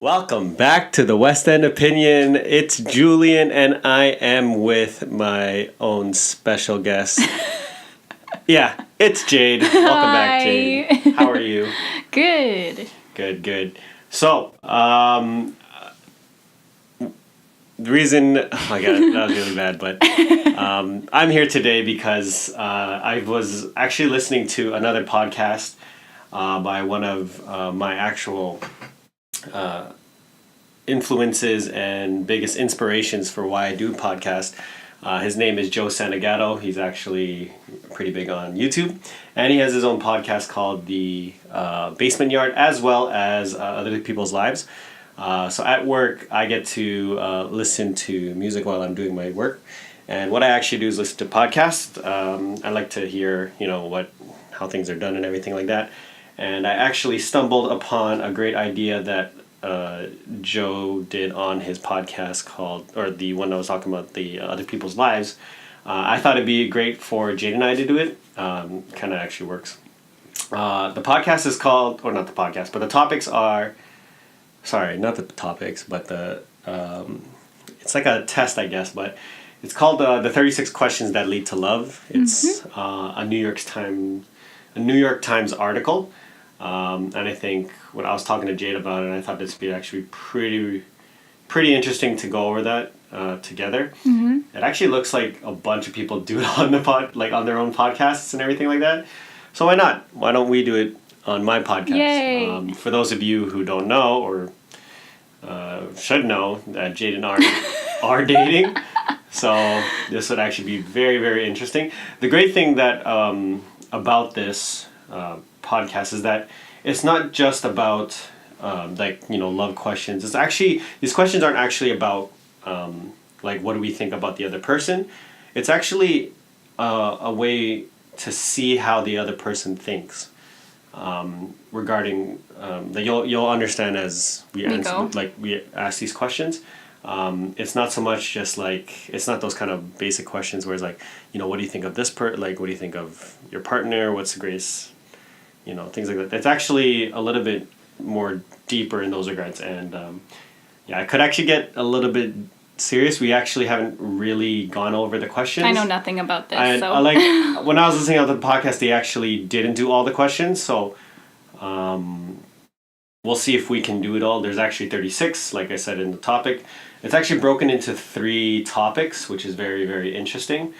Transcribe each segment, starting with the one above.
Welcome back to the West End Opinion. It's Julian, and I am with my own special guest. Yeah, it's Jade. Welcome back, Jade. How are you? Good. Good. So, the reason, oh my god, that was really bad, but I'm here today because I was actually listening to another podcast by one of my actual influences and biggest inspirations for why I do podcast. His name is Joe Santagato. He's actually pretty big on YouTube, and he has his own podcast called The Basement Yard, as well as Other People's Lives. So at work, I get to listen to music while I'm doing my work, and what I actually do is listen to podcasts. I like to hear, how things are done and everything like that. And I actually stumbled upon a great idea that Joe did on his podcast or the one I was talking about, the Other People's Lives. I thought it'd be great for Jade and I to do it. Kind of actually works. The podcast is called, or not the podcast, but the topics are, sorry, not the topics, but it's like a test, I guess, but it's called the 36 Questions That Lead to Love. It's a New York Times article. And I think when I was talking to Jade about it, I thought this would be actually pretty interesting to go over that together. Mm-hmm. It actually looks like a bunch of people do it on on their own podcasts and everything like that. So why not? Why don't we do it on my podcast? Yay. For those of you who don't know or should know that Jade and I are dating. So this would actually be very, very interesting. The great thing that about this podcast is that it's not just about love questions. It's actually, these questions aren't actually about what do we think about the other person. It's actually a way to see how the other person thinks regarding that you'll understand as we ask these questions. It's not so much just it's not those kind of basic questions where it's what do you think of this what do you think of your partner, what's the greatest, things like that. It's actually a little bit more deeper in those regards, and I could actually get a little bit serious. We actually haven't really gone over the questions. I know nothing about this. I when I was listening to the podcast, they actually didn't do all the questions, so we'll see if we can do it all. There's actually 36, like I said in the topic. It's actually broken into 3 topics, which is very, very interesting.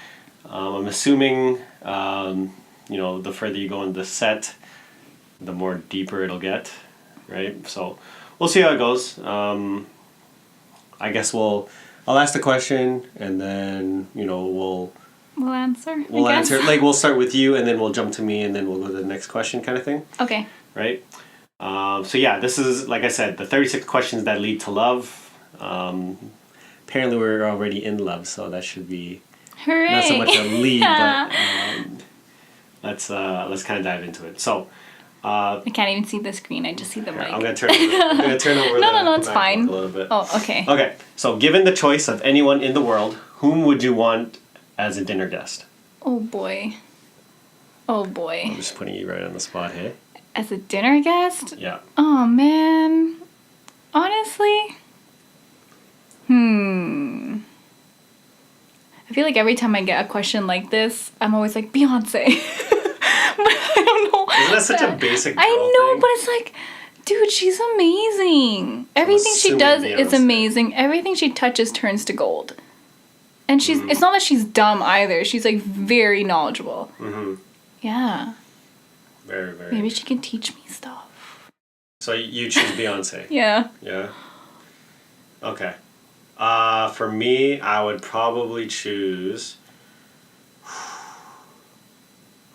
I'm assuming, the further you go in the set, the more deeper it'll get, right? So we'll see how it goes. I guess I'll ask the question, and then, we'll answer. We'll answer. We'll start with you, and then we'll jump to me, and then we'll go to the next question kind of thing. Okay. Right? This is, like I said, the 36 questions that lead to love. Apparently we're already in love, so that should be Hooray. Not so much a lead, but let's kind of dive into it. So, I can't even see the screen. I just see the mic. I'm gonna turn over. No, it's fine. A little bit. Oh, okay. Okay. So, given the choice of anyone in the world, whom would you want as a dinner guest? Oh boy. I'm just putting you right on the spot, hey? As a dinner guest? Yeah. Oh man. Honestly. I feel like every time I get a question like this, I'm always like, Beyonce. But I don't know. Isn't that such a basic girl I know, thing? but it's like, dude, she's amazing. Everything she does is amazing. Everything she touches turns to gold. And it's not that she's dumb either. She's very knowledgeable. Mm-hmm. Yeah. Very, very. Maybe she can teach me stuff. So you choose Beyonce? Yeah. Yeah? Okay. For me, I would probably choose...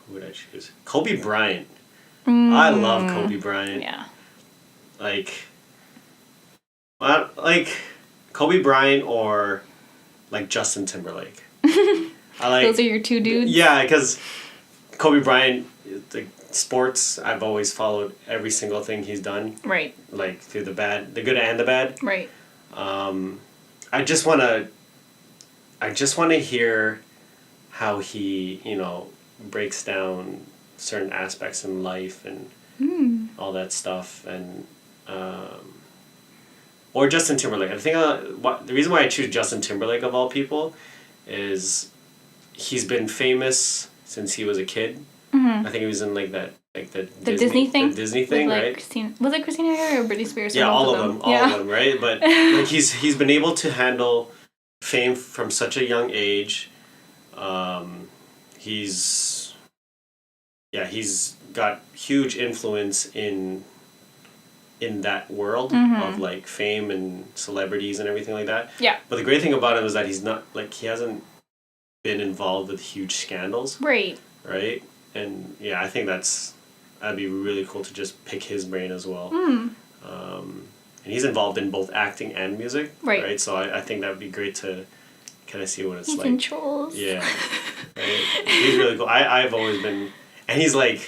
Who would I choose? Kobe Bryant. I love Kobe Bryant. Yeah. Kobe Bryant or Justin Timberlake. Those are your 2 dudes? Yeah, because Kobe Bryant, sports, I've always followed every single thing he's done. Right. Through the good and the bad. Right. I just want to hear how he, breaks down certain aspects in life and all that stuff, and or Justin Timberlake. I think the reason why I choose Justin Timberlake of all people is he's been famous since he was a kid. Mm-hmm. I think he was in like the Disney thing. The Disney thing, with, like, right? Was it Christina Aguilera or Britney Spears? Yeah, all of them, right? But like he's been able to handle fame from such a young age. He's got huge influence in that world of like fame and celebrities and everything like that. Yeah. But the great thing about him is that he's not like he hasn't been involved with huge scandals. Right. Right? And yeah, I think that'd be really cool to just pick his brain as well. And he's involved in both acting and music. Right? So I think that would be great to kind of see what it's he's like. in Trolls. Yeah. Right? He's really cool. I've always been, and he's kind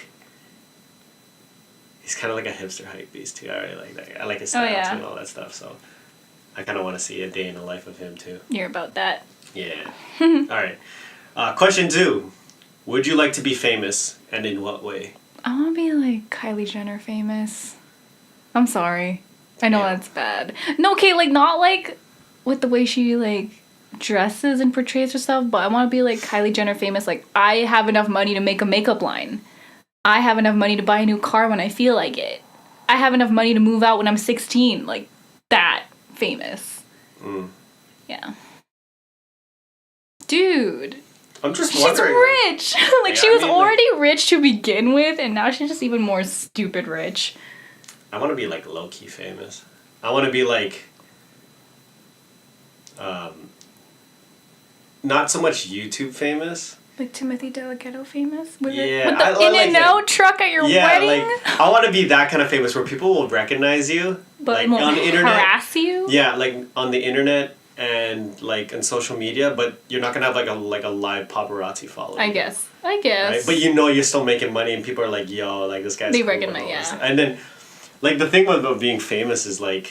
of like a hipster hype beast too. I really like that. I like his style too and all that stuff. So I kind of want to see a day in the life of him too. You're about that. Yeah. All right. Question 2. Would you like to be famous, and in what way? I want to be like Kylie Jenner famous. I'm sorry. I know that's bad. No, okay, like not like with the way she like dresses and portrays herself, but I want to be like Kylie Jenner famous. Like I have enough money to make a makeup line. I have enough money to buy a new car when I feel like it. I have enough money to move out when I'm 16. Like that famous. Yeah. Dude. I'm just wondering. She's rich. Like she was already rich to begin with, and now she's just even more stupid rich. I want to be like low-key famous. I want to be like not so much YouTube famous. Like Timothy Delgado famous? With yeah. With the In-N-Out truck at your wedding? Like, I want to be that kind of famous where people will recognize you. But like, won't on the internet, harass you? Yeah, like on the internet and like on social media, but you're not going to have like a live paparazzi following. I guess. Right? But you know you're still making money and people are like, yo, like this guy's They cool recognize, and all this. yeah. And then, like the thing about being famous is like,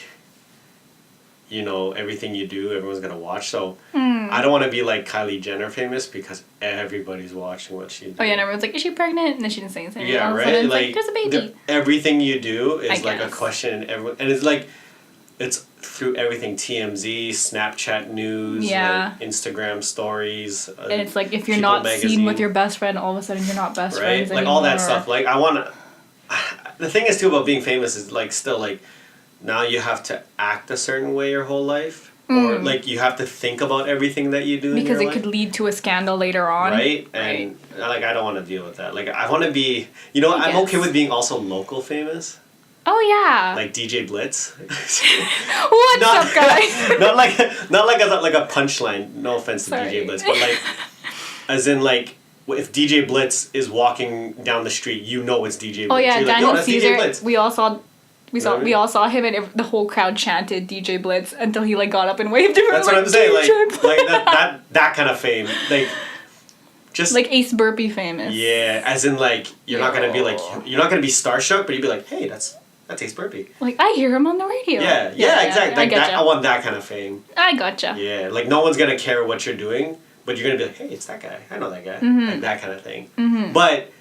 you know, everything you do, everyone's going to watch. So I don't want to be like Kylie Jenner famous because everybody's watching what she does. Oh yeah, and everyone's like, is she pregnant? And then she didn't say anything. Yeah, and right? It's like there's a baby. Everything you do is I like guess. a question and it's like, it's through everything, TMZ, Snapchat news, Yeah. like Instagram stories. And it's like if you're People not magazine, seen with your best friend, all of a sudden you're not best friends like anymore. all that stuff. Like I want to. The thing is too about being famous is like still like, now you have to act a certain way your whole life, or like you have to think about everything that you do. Because in your it could life. lead to a scandal later on. Right? And like I don't want to deal with that. Like I want to be, you know, I'm okay with being also local famous. Oh yeah. Like DJ Blitz. What's up, guys? not like a punchline. No offense to DJ Blitz, but like, as in like, if DJ Blitz is walking down the street, you know it's DJ Blitz. Oh yeah, You're Daniel like, Caesar. DJ Blitz. We all saw him, and the whole crowd chanted DJ Blitz until he like got up and waved him. That's what I'm saying. Like that kind of fame. Like just like Ace Burpee famous. Yeah, as in like you're not gonna be starstruck, but you'd be like, hey, that's Ace Burpee. Like I hear him on the radio. Yeah, exactly. Like I I want that kind of fame. I gotcha. Yeah, like no one's gonna care what you're doing, but you're gonna be like, hey, it's that guy. I know that guy. Like that kind of thing. But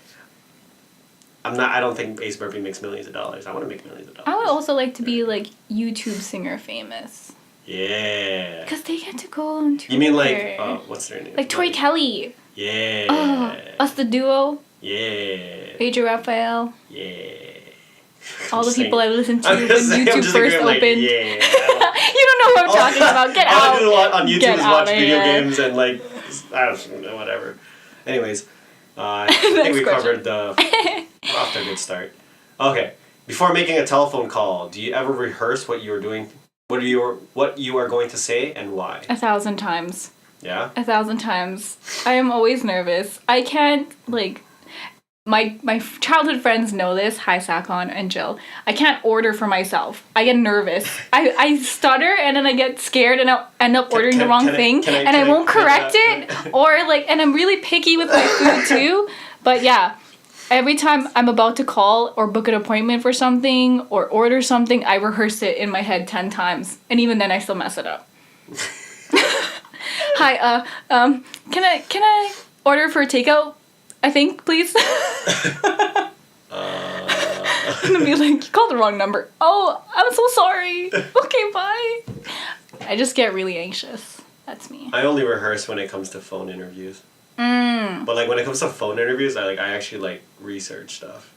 I don't think Ace Burpee makes millions of dollars. I want to make millions of dollars. I would also like to be like YouTube singer famous. Yeah. Because they get to go on tour. You mean like what's their name? Like Tori Kelly. Yeah. Us the Duo. Yeah. Adria Raphael. Yeah. All the people I listened to when I'm YouTube just first like, opened. yeah. You don't know what I'm talking about. Get all out. I do on YouTube Get is watch outta video here. games and like I don't know, whatever. Anyways, I think we covered off to a good start. Okay, before making a telephone call, do you ever rehearse what you are doing? What you are going to say and why? 1,000 times. Yeah. 1,000 times. I am always nervous. I can't like. My childhood friends know this. Hi, Sakon and Jill. I can't order for myself. I get nervous. I stutter and then I get scared and I'll end up ordering the wrong thing and I won't correct it. Or like, and I'm really picky with my food too. But yeah, every time I'm about to call or book an appointment for something or order something, I rehearse it in my head 10 times. And even then I still mess it up. Hi, can I order for takeout? I think, please. And then be like, you called the wrong number. Oh, I'm so sorry. Okay, bye. I just get really anxious. That's me. I only rehearse when it comes to phone interviews. But like when it comes to phone interviews, I actually like research stuff,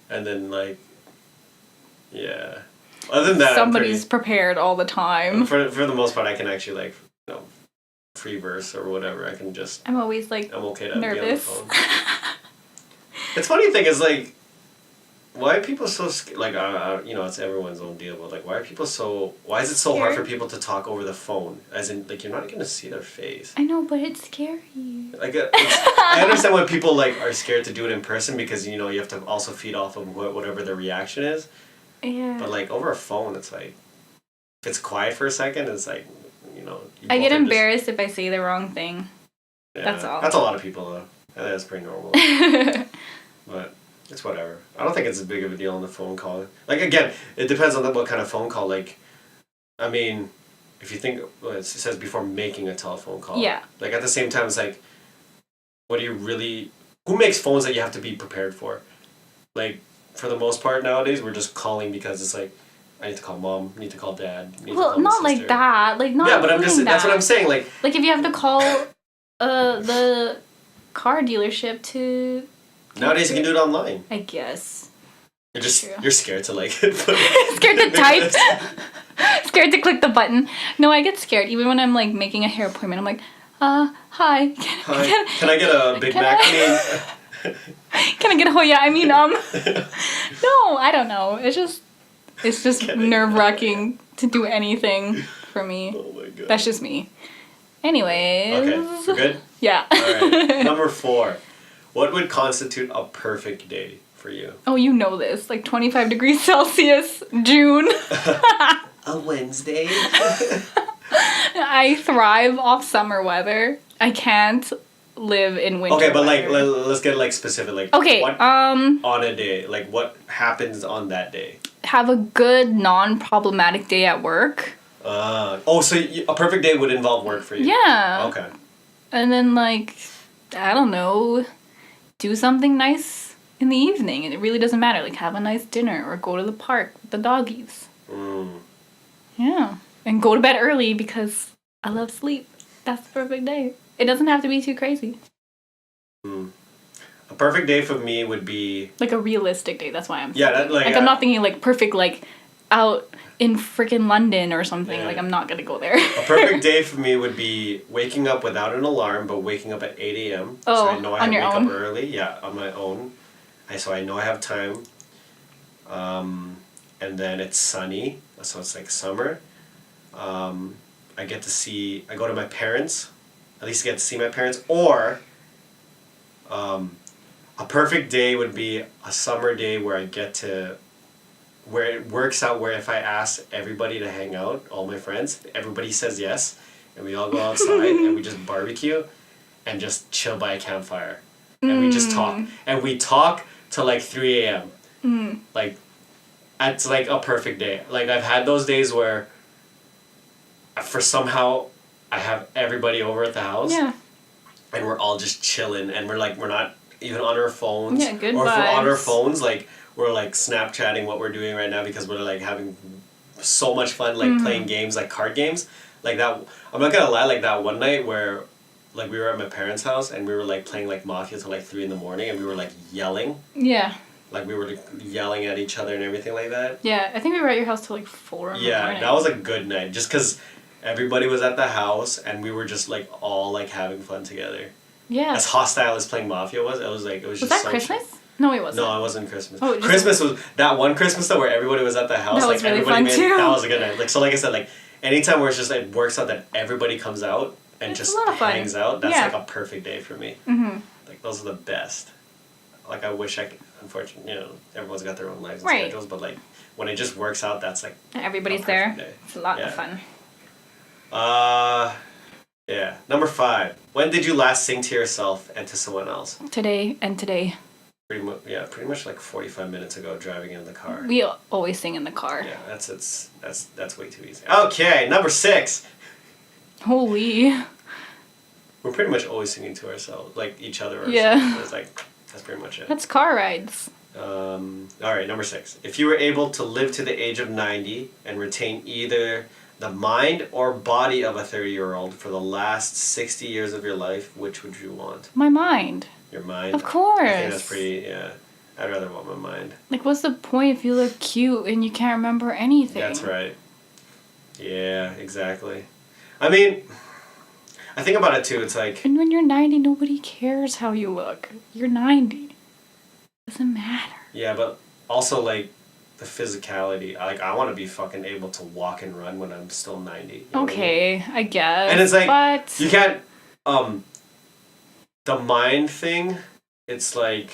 and then like, yeah. Other than that, somebody's prepared all the time. For the most part, I can actually like free verse or whatever. I can just. I'm always like. I'm okay to nervous. be on the phone. It's funny thing is like, why are people so like it's everyone's own deal, but like why is it so hard for people to talk over the phone, as in like you're not gonna see their face. I know, but it's scary. Like I understand why people like are scared to do it in person, because you have to also feed off of whatever their reaction is. Yeah. But like over a phone, it's like if it's quiet for a second, it's like I get embarrassed if I say the wrong thing. Yeah, that's all. That's a lot of people though. That's pretty normal. But it's whatever. I don't think it's as big of a deal on the phone call. Like, again, it depends on what kind of phone call. Like, I mean, if you think, it says before making a telephone call. Yeah. Like, at the same time, it's like, who makes phones that you have to be prepared for? Like, for the most part nowadays, we're just calling because it's like, I need to call mom, need to call dad. Well, not like that. Like, not. Yeah, but that's what I'm saying. Like, if you have to call the car dealership to. Nowadays you can do it online. I guess. You're scared to like scared to type. Scared to click the button. No, I get scared even when I'm like making a hair appointment. I'm like, hi. Hi. Can I get a Big Mac? Can I get a Hoya? No, I don't know. It's just nerve-wracking to do anything for me. Oh my god. That's just me. Anyways. Okay, we're good? Yeah. Alright. Number 4. What would constitute a perfect day for you? Oh, you know this. Like 25 degrees Celsius, June. A Wednesday? I thrive off summer weather. I can't live in winter Okay, but weather. like, let's get like specific. Like, okay, what on a day? Like, what happens on that day? Have a good, non-problematic day at work. So a perfect day would involve work for you? Yeah. Okay. And then, like, I don't know, do something nice in the evening. It really doesn't matter. Like, have a nice dinner or go to the park with the doggies. Yeah. And go to bed early because I love sleep. That's the perfect day. It doesn't have to be too crazy. A perfect day for me would be... Like a realistic day, that's why I'm thinking. I'm not thinking, like, perfect, like, out in freaking London or something. Yeah. Like, I'm not gonna go there. A perfect day for me would be waking up without an alarm, but waking up at 8 a.m. Oh, so I know I on your wake own? up early. Yeah, on my own. So I know I have time. And then it's sunny, so it's like summer. I go to my parents. At least I get to see my parents. Or a perfect day would be a summer day where where it works out where if I ask everybody to hang out, all my friends, everybody says yes, and we all go outside and we just barbecue and just chill by a campfire. And we just talk. And we talk till like 3 a.m. Like, it's like a perfect day. Like, I've had those days where somehow I have everybody over at the house. Yeah. And we're all just chilling, and we're not even on our phones. Yeah, good Or if vibes. we're on our phones, like, we're like Snapchatting what we're doing right now because we're like having so much fun, like playing games, like card games. Like that, I'm not gonna lie, like that one night where like we were at my parents' house and we were like playing like Mafia till like 3 a.m. and we were like yelling. Yeah. Like we were like, yelling at each other and everything like that. Yeah, I think we were at your house till like 4 in the morning. Yeah, that was a good night just because everybody was at the house and we were just like all like having fun together. Yeah. As hostile as playing Mafia was, it was just Was that so Christmas? No, it wasn't. No, it wasn't Christmas. Oh, Christmas was that one Christmas though where everybody was at the house. That was like really everybody fun too. That was a good night. Like so, like I said, like anytime where it's just like works out that everybody comes out and It's just a lot of fun. hangs out. That's Yeah. like a perfect day for me. Like those are the best. Like I wish I could. Unfortunately, everyone's got their own lives and schedules, but like when it just works out, that's like everybody's there. day. It's a lot of fun. Yeah. Number 5. When did you last sing to yourself and to someone else? Today and today. Pretty much like 45 minutes ago, driving in the car. We always sing in the car. Yeah, that's way too easy. Okay, number 6. Holy. We're pretty much always singing to ourselves, like each other. Or Yeah. something. It's like that's pretty much it. That's car rides. All right, number 6. If you were able to live to the age of 90 and retain either the mind or body of a 30-year-old for the last 60 years of your life, which would you want? My mind. Your mind? Of course. I think that's pretty, yeah. I'd rather want my mind. Like, what's the point if you look cute and you can't remember anything? That's right. Yeah, exactly. I mean, I think about it too, it's like... And when you're 90, nobody cares how you look. You're 90. Doesn't matter. Yeah, but also, like, the physicality. Like, I want to be fucking able to walk and run when I'm still 90. You know okay, I guess. And it's like, but... you can't... The mind thing, it's like...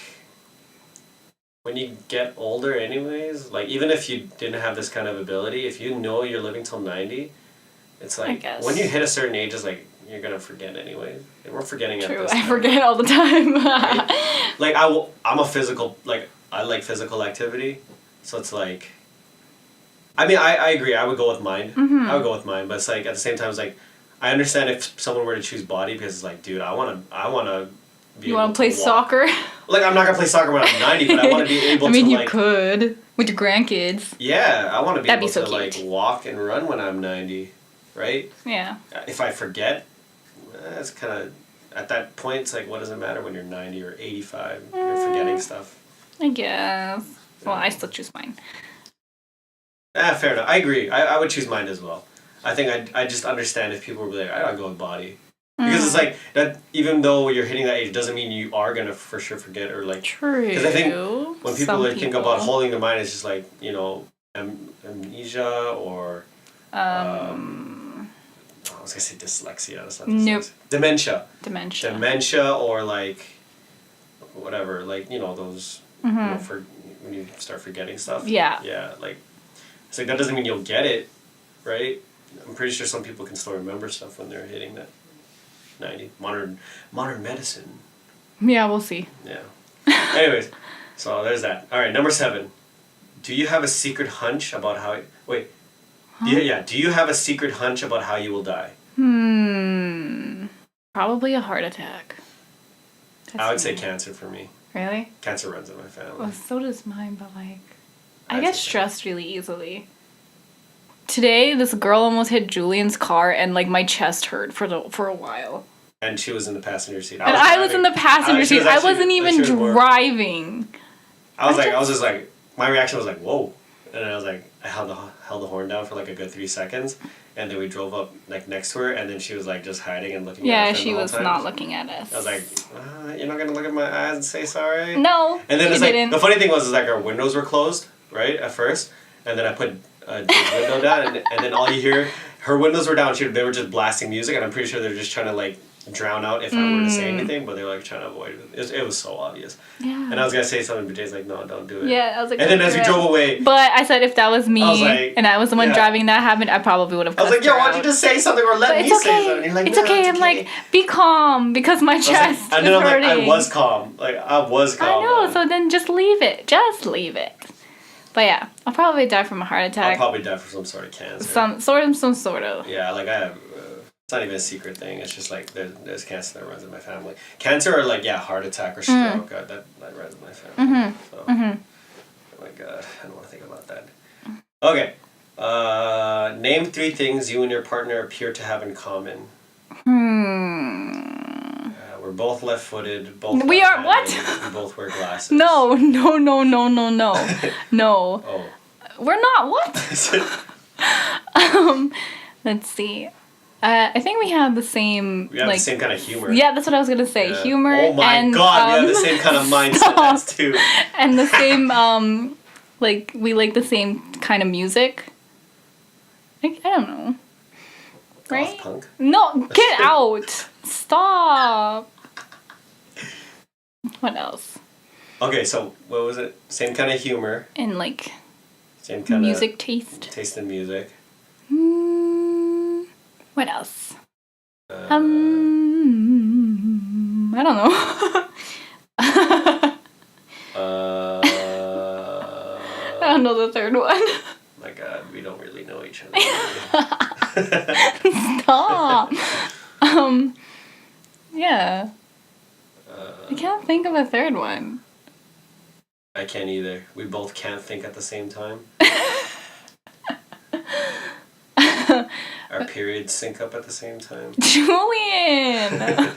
When you get older anyways, like, even if you didn't have this kind of ability, if you know you're living till 90, it's like, when you hit a certain age, it's like, you're gonna forget anyway. And we're forgetting at this time. I forget all the time. Right? Like, I'm a physical, like, I like physical activity, so it's like, I mean, I agree, I would go with mind. Mm-hmm. I would go with mind, but it's like, at the same time, it's like, I understand if someone were to choose body, because it's like, dude, I wanna be You wanna play soccer? Like, I'm not gonna play soccer when I'm 90, but I wanna be able to, I mean, you like... could, with your grandkids. Yeah, I wanna be able to, so like, walk and run when I'm 90, right? Yeah. If I forget, that's kind of... At that point, it's like, what does it matter when you're 90 or 85? You're forgetting stuff. I guess. Well, I still choose mine. Fair enough. I agree. I would choose mine as well. I think I just understand if people were like, I gotta go with body. Because it's like, that even though you're hitting that age, doesn't mean you are gonna for sure forget or like... True. Because I think when people think about holding their mind, it's just like, you know, amnesia or... I was gonna say dyslexia. That's not dyslexia. Nope. Dementia. Dementia. Dementia or like... Whatever. Like, you know, those... You know, for when you start forgetting stuff. Yeah. Yeah, like... It's like, that doesn't mean you'll get it, right? I'm pretty sure some people can still remember stuff when they're hitting that 90. Modern medicine. Yeah, we'll see. Yeah. Anyways, so there's that. All right, number 7. Do you have a secret hunch about how... Wait. Huh? Do you have a secret hunch about how you will die? Probably a heart attack. I would say cancer for me. Really? Cancer runs in my family. Well, so does mine, but like... I get stressed really easily. Today, this girl almost hit Julian's car and like my chest hurt for a while. And she was in the passenger seat. I was in the passenger seat. I wasn't even driving. I was just like, my reaction was like, whoa. And I was like, I held the horn down for like a good 3 seconds. And then we drove up like next to her, and then she was like just hiding and looking at us. Yeah, she was not looking at us. I was like, you're not gonna look at my eyes and say sorry? No. And then it's like, the funny thing was like our windows were closed, right, at first. And then I put Jade's window down, and then all you hear, her windows were down, they were just blasting music, and I'm pretty sure they're just trying to like drown out if I were to say anything, but they were like trying to avoid it. It was so obvious. Yeah. And I was gonna say something, but Jade's like, no, don't do it. Yeah, I was like, and then as we drove away, but I said if that was me and I was the one driving that happened, I probably would have. I was like, yo, why don't you just say something or let me say something? You're like, it's okay. I'm like, be calm because my chest is hurting. I was calm. Like I was calm. I know. So then just leave it. Just leave it. But yeah, I'll probably die from a heart attack. I'll probably die from some sort of cancer. Some sort of. Yeah, like I have. It's not even a secret thing. It's just like there's cancer that runs in my family. Cancer or like heart attack or stroke. That runs in my family. So, oh my god, I don't want to think about that. Okay, name 3 things you and your partner appear to have in common. We're both left-footed. Both. We are what? We both wear glasses. No. No. Oh. We're not what? Let's see. I think we have the same... We have the same kind of humor. Yeah, that's what I was going to say. Yeah. Humor and... Oh my god, we have the same kind of mindset. That's too. And the same, like, we like the same kind of music. Like, I don't know. Right? Goth punk? No, get out! Stop! What else? Okay, so what was it? Same kind of humor. And, like... Same kind music taste. Taste in music. What else? I don't know. I don't know the third one. My god, we don't really know each other. Stop. Yeah. I can't think of a third one. I can't either. We both can't think at the same time. Our periods sync up at the same time. Julian!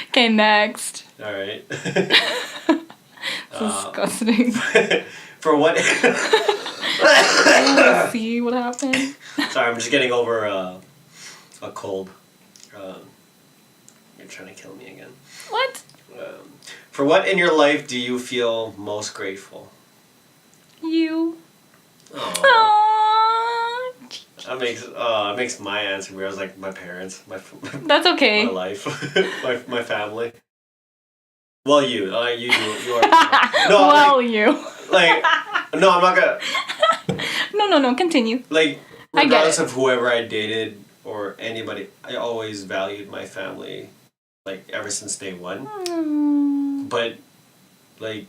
Okay, next. All right. Disgusting. For what? Let's see what happened. Sorry, I'm just getting over a cold. You're trying to kill me again. What? For what in your life do you feel most grateful? You. Aww. Aww. That makes my answer weird. I was like, my parents, That's okay. my life, my family. Well, you are. No, well, like, you. Like, no, I'm not gonna. No. Continue. Like, regardless of whoever I dated or anybody, I always valued my family, like ever since day one. But, like,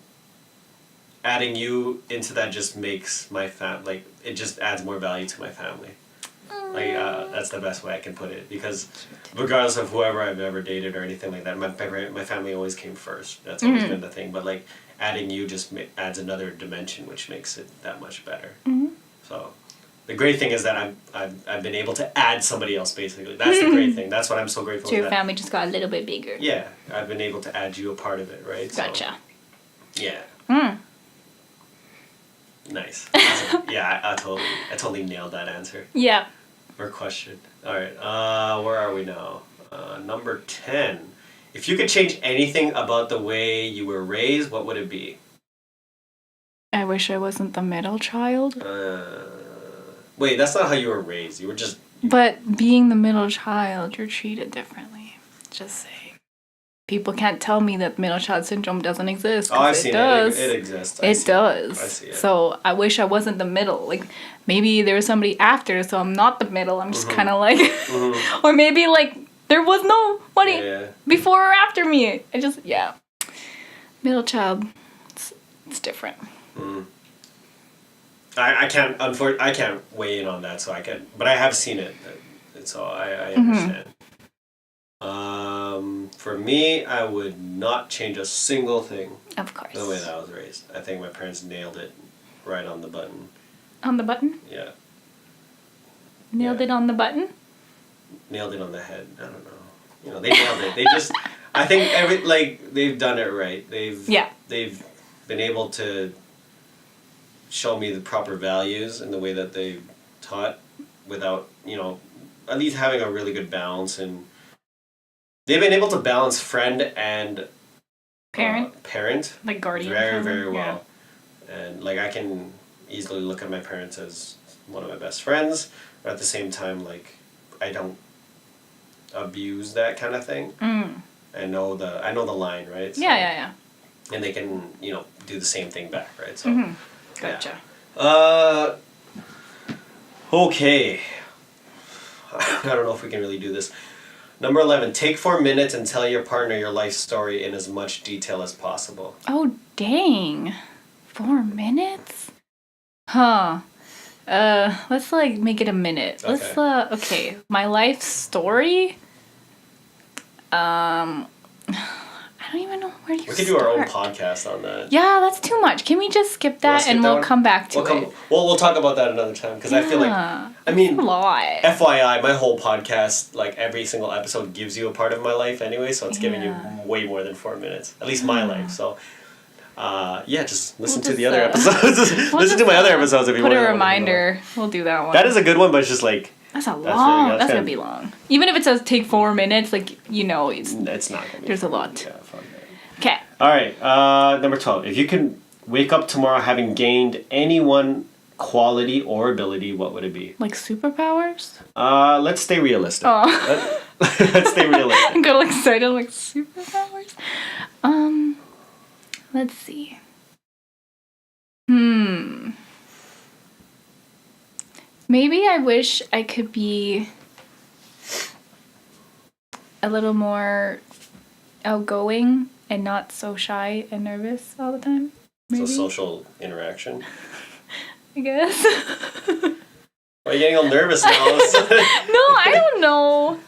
adding you into that just makes my it just adds more value to my family. Like, that's the best way I can put it. Because regardless of whoever I've ever dated or anything like that, my family always came first. That's always been the thing. But, like, adding you just adds another dimension, which makes it that much better. So, the great thing is that I've been able to add somebody else, basically. That's the great thing. That's what I'm so grateful for. So your family just got a little bit bigger. Yeah. I've been able to add you a part of it, right? Gotcha. So, yeah. Nice. Yeah, I totally nailed that answer. Yeah. Or question. Alright, where are we now? Number 10. If you could change anything about the way you were raised, what would it be? I wish I wasn't the middle child. Wait, that's not how you were raised. You were just... But being the middle child, you're treated differently. Just saying. People can't tell me that middle child syndrome doesn't exist. Oh, I've seen it. It exists. It does. I see it. So I wish I wasn't the middle. Like, maybe there was somebody after, so I'm not the middle. I'm just kind of like... Or maybe, like, there was nobody before or after me. Middle child. It's different. I can't weigh in on that, but I have seen it, so I understand. For me, I would not change a single thing. Of course. The way that I was raised. I think my parents nailed it right on the button. On the button? Yeah. Nailed it on the button? Nailed it on the head. I don't know. They nailed it. They just, I think they've done it right. They've been able to show me the proper values in the way that they taught without, at least having a really good balance, and they've been able to balance friend and parent like guardian, very, very well. And like, I can easily look at my parents as one of my best friends, but at the same time, like, I don't abuse that kind of thing. I know the line, right? So, yeah. And they can, do the same thing back, right? So Gotcha. Okay. I don't know if we can really do this. Number 11, take 4 minutes and tell your partner your life story in as much detail as possible. Oh, dang. 4 minutes? Huh. Let's, make it a minute. Okay. Okay. My life story? I don't even know where you start. We could do our own podcast on that. Yeah, that's too much. Can we just skip that and we'll come back to it? We'll talk about that another time, because I feel like, a lot. FYI, my whole podcast, like every single episode gives you a part of my life anyway, so it's giving you way more than 4 minutes. At least my life, so... just listen to the other episodes. Listen to my other episodes if you want to. Put a reminder. We'll do that one. That is a good one, but it's just like... That's that's going to be long. Even if it says take 4 minutes, it's not going to be. There's a lot. Yeah, fuck that. Okay. Alright, number 12. If you can wake up tomorrow having gained any one quality or ability, what would it be? Like superpowers? Let's stay realistic. Oh. Let's stay realistic. I got all excited, like superpowers? Let's see. Maybe I wish I could be a little more outgoing and not so shy and nervous all the time. Maybe. So social interaction? I guess. Why are you getting all nervous now? No, I don't know.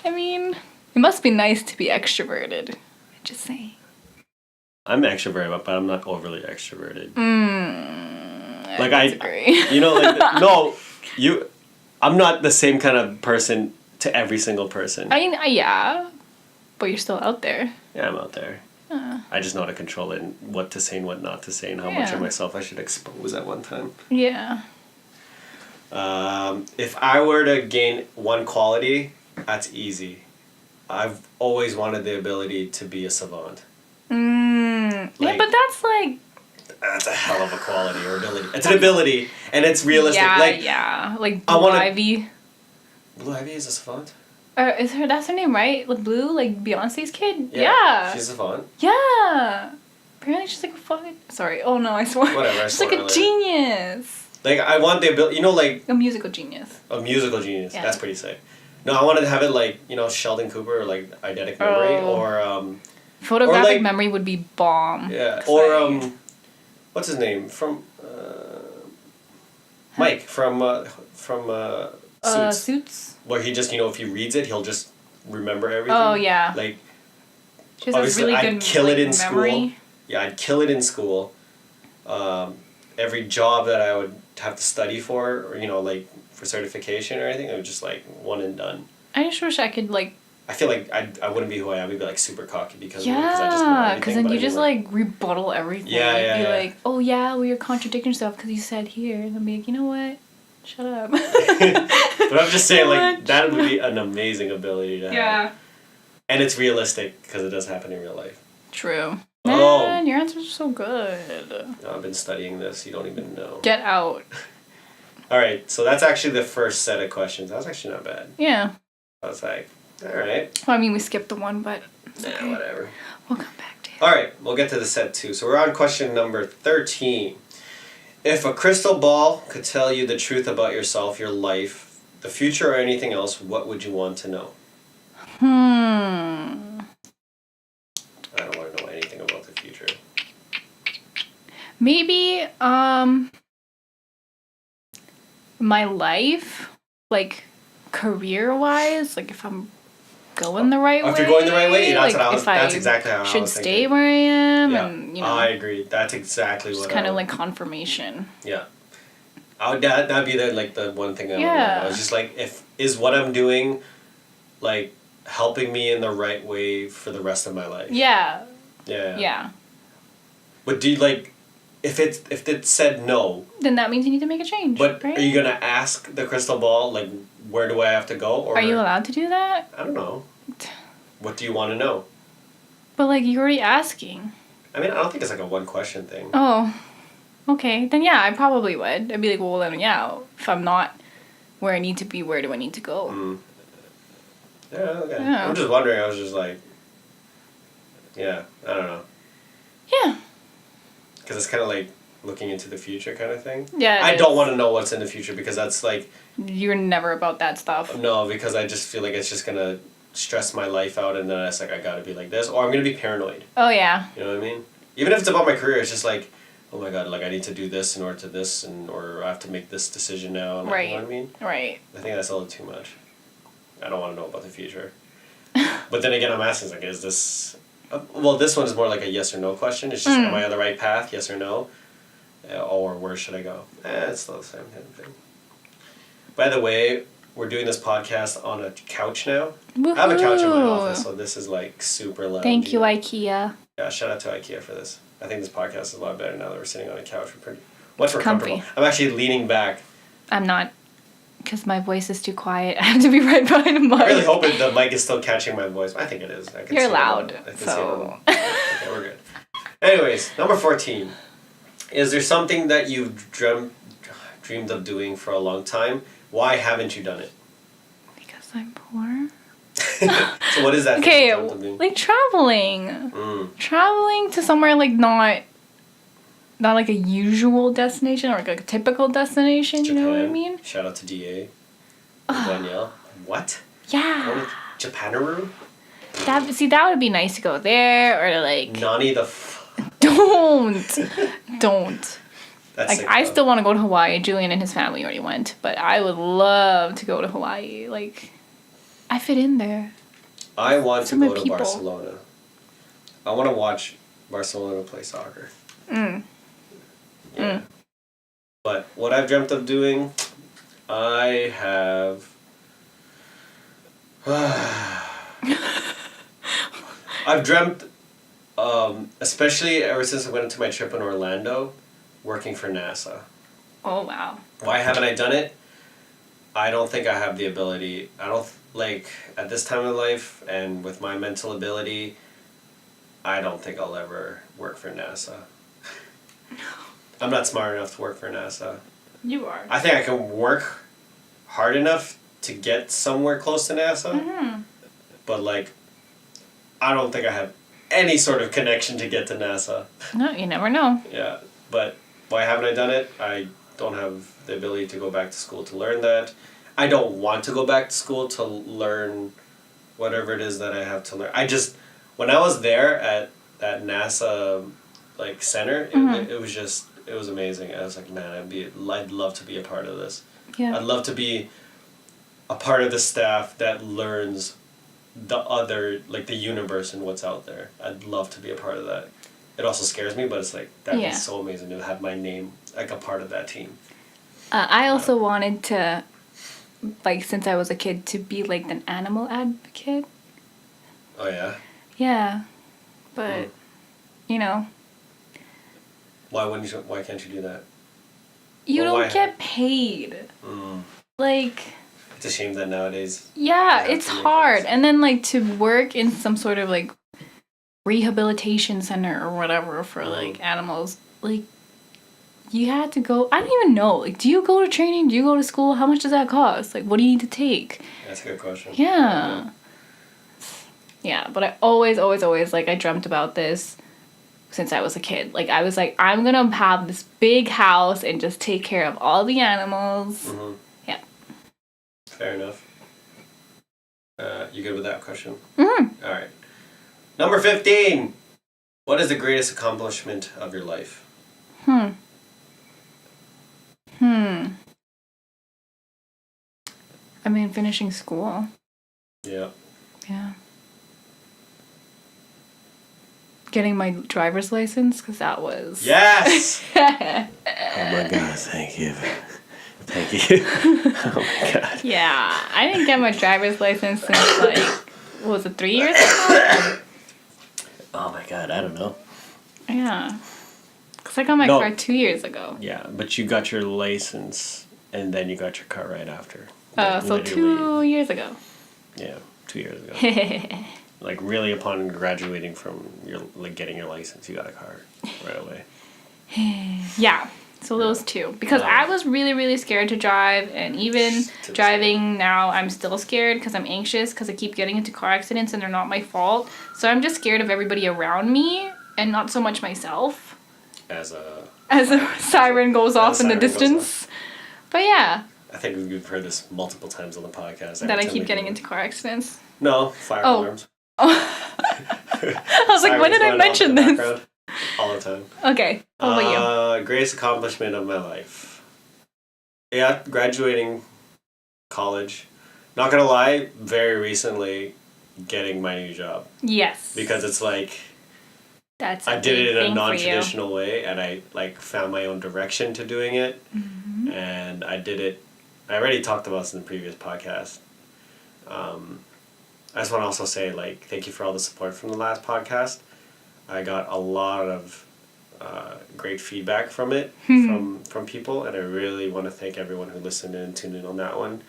I mean, it must be nice to be extroverted. Just saying. I'm extroverted, but I'm not overly extroverted. I disagree. I'm not the same kind of person to every single person. I mean, yeah, but you're still out there. Yeah, I'm out there. I just know how to control it and what to say and what not to say and how much of myself I should expose at one time. Yeah. If I were to gain one quality, that's easy. I've always wanted the ability to be a savant. Yeah, but that's like... That's a hell of a quality or ability. It's an ability, and it's realistic. Like Blue Ivy. Blue Ivy is a savant? That's her name, right? Like Blue, like Beyonce's kid? Yeah. She's a savant? Yeah. Apparently she's like a fucking... Sorry. Oh no, I swore. Whatever, she's like a genius. Like, I want the ability... You know, like... A musical genius. A musical genius. Yeah. That's pretty sick. No, I wanted to have it like, you know, Sheldon Cooper or like eidetic memory or... Photographic memory would be bomb. Yeah. Or, what's his name? From... Mike from Suits. Suits? Where he just, you know, if he reads it, he'll just remember everything. Oh, yeah. Like... She has really good I'd kill it in memory. School. Yeah, I'd kill it in school. Every job that I would have to study for, or, you know, like, for certification or anything, I would just, like, one and done. I just wish I could, like... I feel like I wouldn't be who I am. I'd be, like, super cocky because of it, because I just know everything. Because then you just, like, rebuttal everything. Yeah. Be like, oh, yeah, well, you're contradicting stuff because you said here. And then be like, you know what? Shut up. But I'm just saying, like, that would be an amazing ability to have. Yeah. And it's realistic because it does happen in real life. True. Oh. Man, your answers are so good. No, I've been studying this. You don't even know. Get out. All right, so that's actually the first set of questions. That was actually not bad. Yeah. I was like, all right. Well, I mean, we skipped the one, but... Yeah, whatever. We'll come back to it. All right, we'll get to the set 2. So we're on question number 13. If a crystal ball could tell you the truth about yourself, your life, the future, or anything else, what would you want to know? I don't want to know anything about the future. Maybe, my life, like, career-wise, like, if I'm going the right way. If you're going the right way, that's like, what that's exactly how I was thinking. should stay where I am, and, you know. I agree. That's exactly what I kind of like confirmation. Yeah. That'd be the one thing I would know. I was just like, is what I'm doing, like, helping me in the right way for the rest of my life? Yeah. Yeah. But do you, like, if it said no, then that means you need to make a change. But right? Are you gonna ask the crystal ball, like, where do I have to go? Or are you allowed to do that? I don't know. What do you want to know? But, like, you're already asking. I mean, I don't think it's like a one question thing. Oh, okay. Then yeah, I probably would. I'd be like, well, then yeah, if I'm not where I need to be, where do I need to go? Yeah, okay. Yeah. I'm just wondering. I was just like, yeah, I don't know. Yeah. Because it's kind of like looking into the future kind of thing. Yeah. I don't want to know what's in the future because that's like... You're never about that stuff. No, because I just feel like it's just going to stress my life out and then it's like, I got to be like this. Or I'm going to be paranoid. Oh, yeah. You know what I mean? Even if it's about my career, it's just like, oh my God, like I need to do this in order to this or I have to make this decision now. And right. You know what I mean? Right. I think that's a little too much. I don't want to know about the future. But then again, I'm asking, like, is this... well, this one is more like a yes or no question. It's just, am I on the right path, yes or no? Or where should I go? It's still the same thing. By the way, we're doing this podcast on a couch now. Woohoo. I have a couch in my office, so this is like super loud. Thank you, IKEA. Yeah, shout out to IKEA for this. I think this podcast is a lot better now that we're sitting on a couch. We're much more comfy. comfortable. I'm actually leaning back. I'm not, because my voice is too quiet. I have to be right behind the mic. I really hope the mic is still catching my voice. I think it is. I can You're see loud, so... Okay, we're good. Anyways, number 14. Is there something that you've dreamed of doing for a long time? Why haven't you done it? Because I'm poor. So what is that? Okay, like traveling. Traveling to somewhere like not like a usual destination or like a typical destination. Japan. You know what I mean? Shout out to DA. Danielle. What? Yeah. Going to Japaneru? That would be nice to go there or to like. Nani the. Don't. That's like sick, I still want to go to Hawaii. Julian and his family already went, but I would love to go to Hawaii. Like, I fit in there. I want to go to Barcelona. I want to watch Barcelona play soccer. Yeah. But what I've dreamt of doing, I have... I've dreamt, especially ever since I went into my trip in Orlando, working for NASA. Oh, wow. Why haven't I done it? I don't think I have the ability. I don't, at this time of life and with my mental ability, I don't think I'll ever work for NASA. I'm not smart enough to work for NASA. You are. I think I can work hard enough to get somewhere close to NASA. Mm-hmm. But, I don't think I have any sort of connection to get to NASA. No, you never know. Yeah, but why haven't I done it? I don't have the ability to go back to school to learn that. I don't want to go back to school to learn whatever it is that I have to learn. When I was there at NASA, center, it was amazing. I was like, man, I'd love to be a part of this. Yeah. I'd love to be a part of the staff that learns the other, the universe and what's out there. I'd love to be a part of that. It also scares me, but it's that'd be so amazing to have my name a part of that team. I also wanted to, since I was a kid, to be an animal advocate. Oh yeah? Yeah. But, Why can't you do that? You don't get paid. It's a shame that nowadays... Yeah, it's hard. And then, to work in some sort of, rehabilitation center or whatever for, animals, you had to go... I don't even know. Do you go to training? Do you go to school? How much does that cost? What do you need to take? That's a good question. Yeah. Yeah, but I always, I dreamt about this since I was a kid. I was I'm gonna have this big house and just take care of all the animals. Mm-hmm. Yeah. Fair enough. You good with that question? Mm-hmm. All right. Number 15. What is the greatest accomplishment of your life? I mean, finishing school. Yeah. Yeah. Getting my driver's license, because that was... Yes! Oh my God, thank you. Thank you. Oh my God. Yeah, I didn't get my driver's license since, what was it, 3 years ago? Oh my God, I don't know. Yeah. Because I got my car 2 years ago. Yeah, but you got your license, and then you got your car right after. So 2 years ago. Yeah, 2 years ago. Really upon graduating from your getting your license, you got a car right away. Yeah, so those two. Because I was really, really scared to drive, and even driving now, I'm still scared because I'm anxious because I keep getting into car accidents and they're not my fault. So I'm just scared of everybody around me and not so much myself. As a siren goes off in the distance. But yeah. I think we've heard this multiple times on the podcast. That I keep getting into car accidents? No, fire alarms. I was like, when did I mention this? All the time. Okay, what about you? Greatest accomplishment of my life. Yeah, graduating college. Not gonna lie, very recently getting my new job. Yes. Because it's that's I did it in a non-traditional way, and I found my own direction to doing it. Mm-hmm. And I did it. I already talked about this in the previous podcast. I just want to also say thank you for all the support from the last podcast. I got a lot of great feedback from it from people, and I really want to thank everyone who listened and tuned in on that one.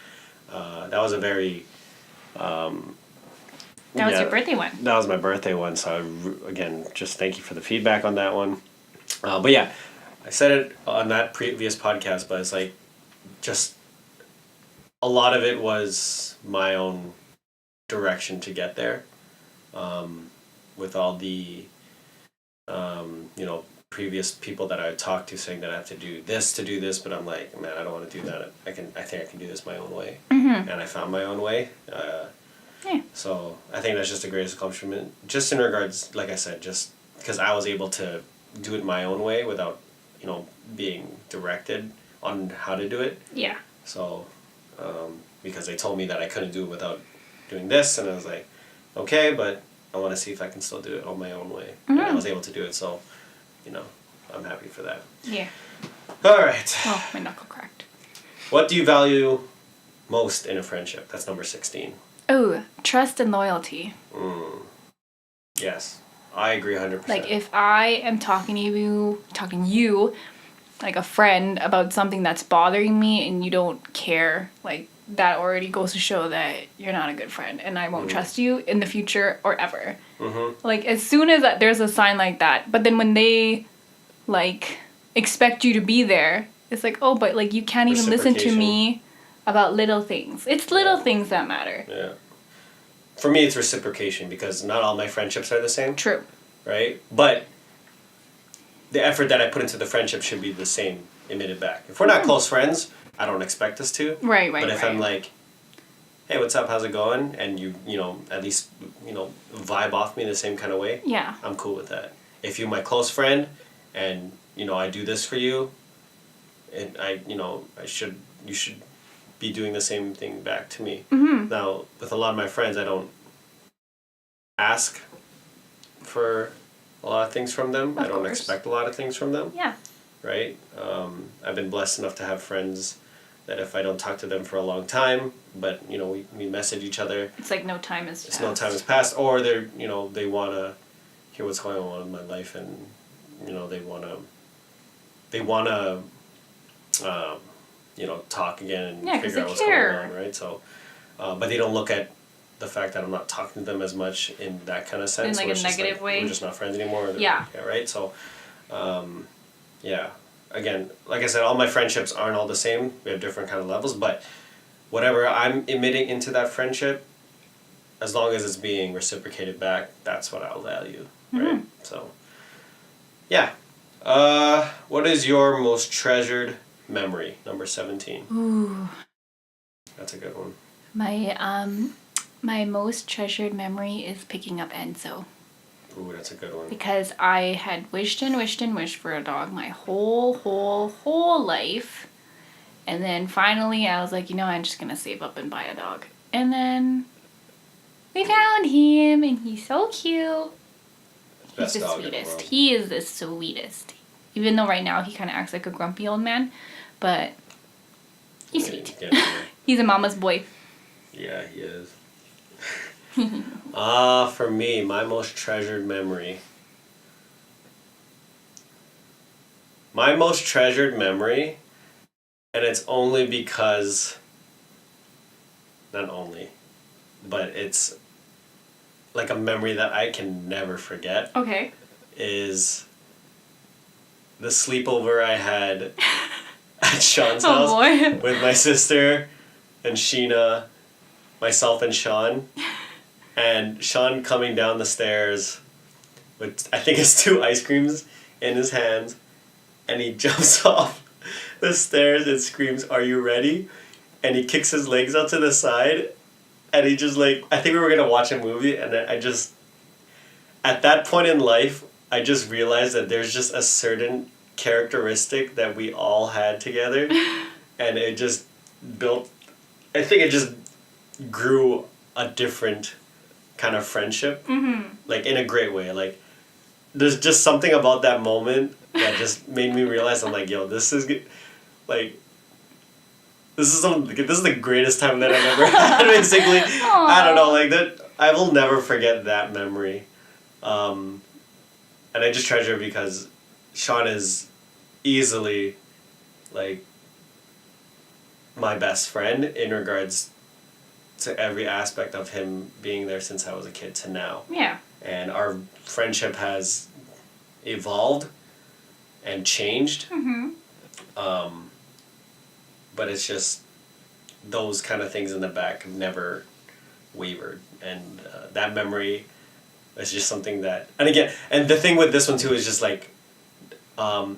That was a very that was your birthday one. That was my birthday one, so again, just thank you for the feedback on that one. But yeah, I said it on that previous podcast, but it's just a lot of it was my own direction to get there, with all the previous people that I talked to saying that I have to do this, but I'm like, man, I don't want to do that. I think I can do this my own way. Mm-hmm. And I found my own way. Yeah. So I think that's just the greatest accomplishment, just in regards, like I said, just because I was able to do it my own way without, being directed on how to do it. Yeah. So, because they told me that I couldn't do it without doing this, and I was like, okay, but I want to see if I can still do it on my own way. Mm-hmm. And I was able to do it, so, I'm happy for that. Yeah. All right. Oh, my knuckle cracked. What do you value most in a friendship? That's number 16. Oh, trust and loyalty. Yes, I agree 100%. Like if I am talking to you, like a friend about something that's bothering me and you don't care, like that already goes to show that you're not a good friend and I won't trust you in the future or ever. Like as soon as there's a sign like that, but then when they like expect you to be there, it's like, oh, but like you can't even listen to me about little things. It's little things that matter. Yeah. For me, it's reciprocation because not all my friendships are the same. True. Right? But the effort that I put into the friendship should be the same emitted back. If we're not close friends, I don't expect us to. Right. But if I'm like, hey, what's up? How's it going? And you at least, vibe off me the same kind of way. Yeah. I'm cool with that. If you're my close friend and, I do this for you and you should be doing the same thing back to me. Now, with a lot of my friends, I don't ask for a lot of things from them. I don't expect a lot of things from them. Yeah. Right? I've been blessed enough to have friends that if I don't talk to them for a long time, but, we message each other. It's like no time has passed. No time has passed. Or they're, they want to hear what's going on in my life and, they want to talk again and figure out what's going on, right? So, but they don't look at the fact that I'm not talking to them as much in that kind of sense. In like a negative way. We're just not friends anymore. Yeah. Right? So, again, like I said, all my friendships aren't all the same. We have different kind of levels, but whatever I'm emitting into that friendship, as long as it's being reciprocated back, that's what I'll value, right? So, yeah. What is your most treasured memory? Number 17. Ooh. That's a good one. My most treasured memory is picking up Enzo. Ooh, that's a good one. Because I had wished and wished and wished for a dog my whole life. And then finally I was like, I'm just gonna save up and buy a dog. And then we found him and he's so cute. He's the sweetest. He is the sweetest. Even though right now he kind of acts like a grumpy old man, but he's sweet. He's a mama's boy. Yeah, he is. For me, my most treasured memory. My most treasured memory, and it's only because, not only, but it's like a memory that I can never forget. Okay. Is the sleepover I had at Sean's house with my sister and Sheena, myself and Sean, and Sean coming down the stairs with, I think it's 2 ice creams in his hands, and he jumps off the stairs and screams, "Are you ready?" And he kicks his legs out to the side, and he just I think we were gonna watch a movie, and I just, at that point in life, I just realized that there's just a certain characteristic that we all had together, and it just I think it just grew a different kind of friendship, in a great way. There's just something about that moment that just made me realize, I'm like, yo, this is good. This is the greatest time that I've ever had, basically. Aww. I don't know, that, I will never forget that memory. And I just treasure it because Sean is easily, my best friend in regards to every aspect of him being there since I was a kid to now. Yeah. And our friendship has evolved and changed. But it's just those kind of things in the back have never wavered. And that memory is just something that... And again, and the thing with this one too is just no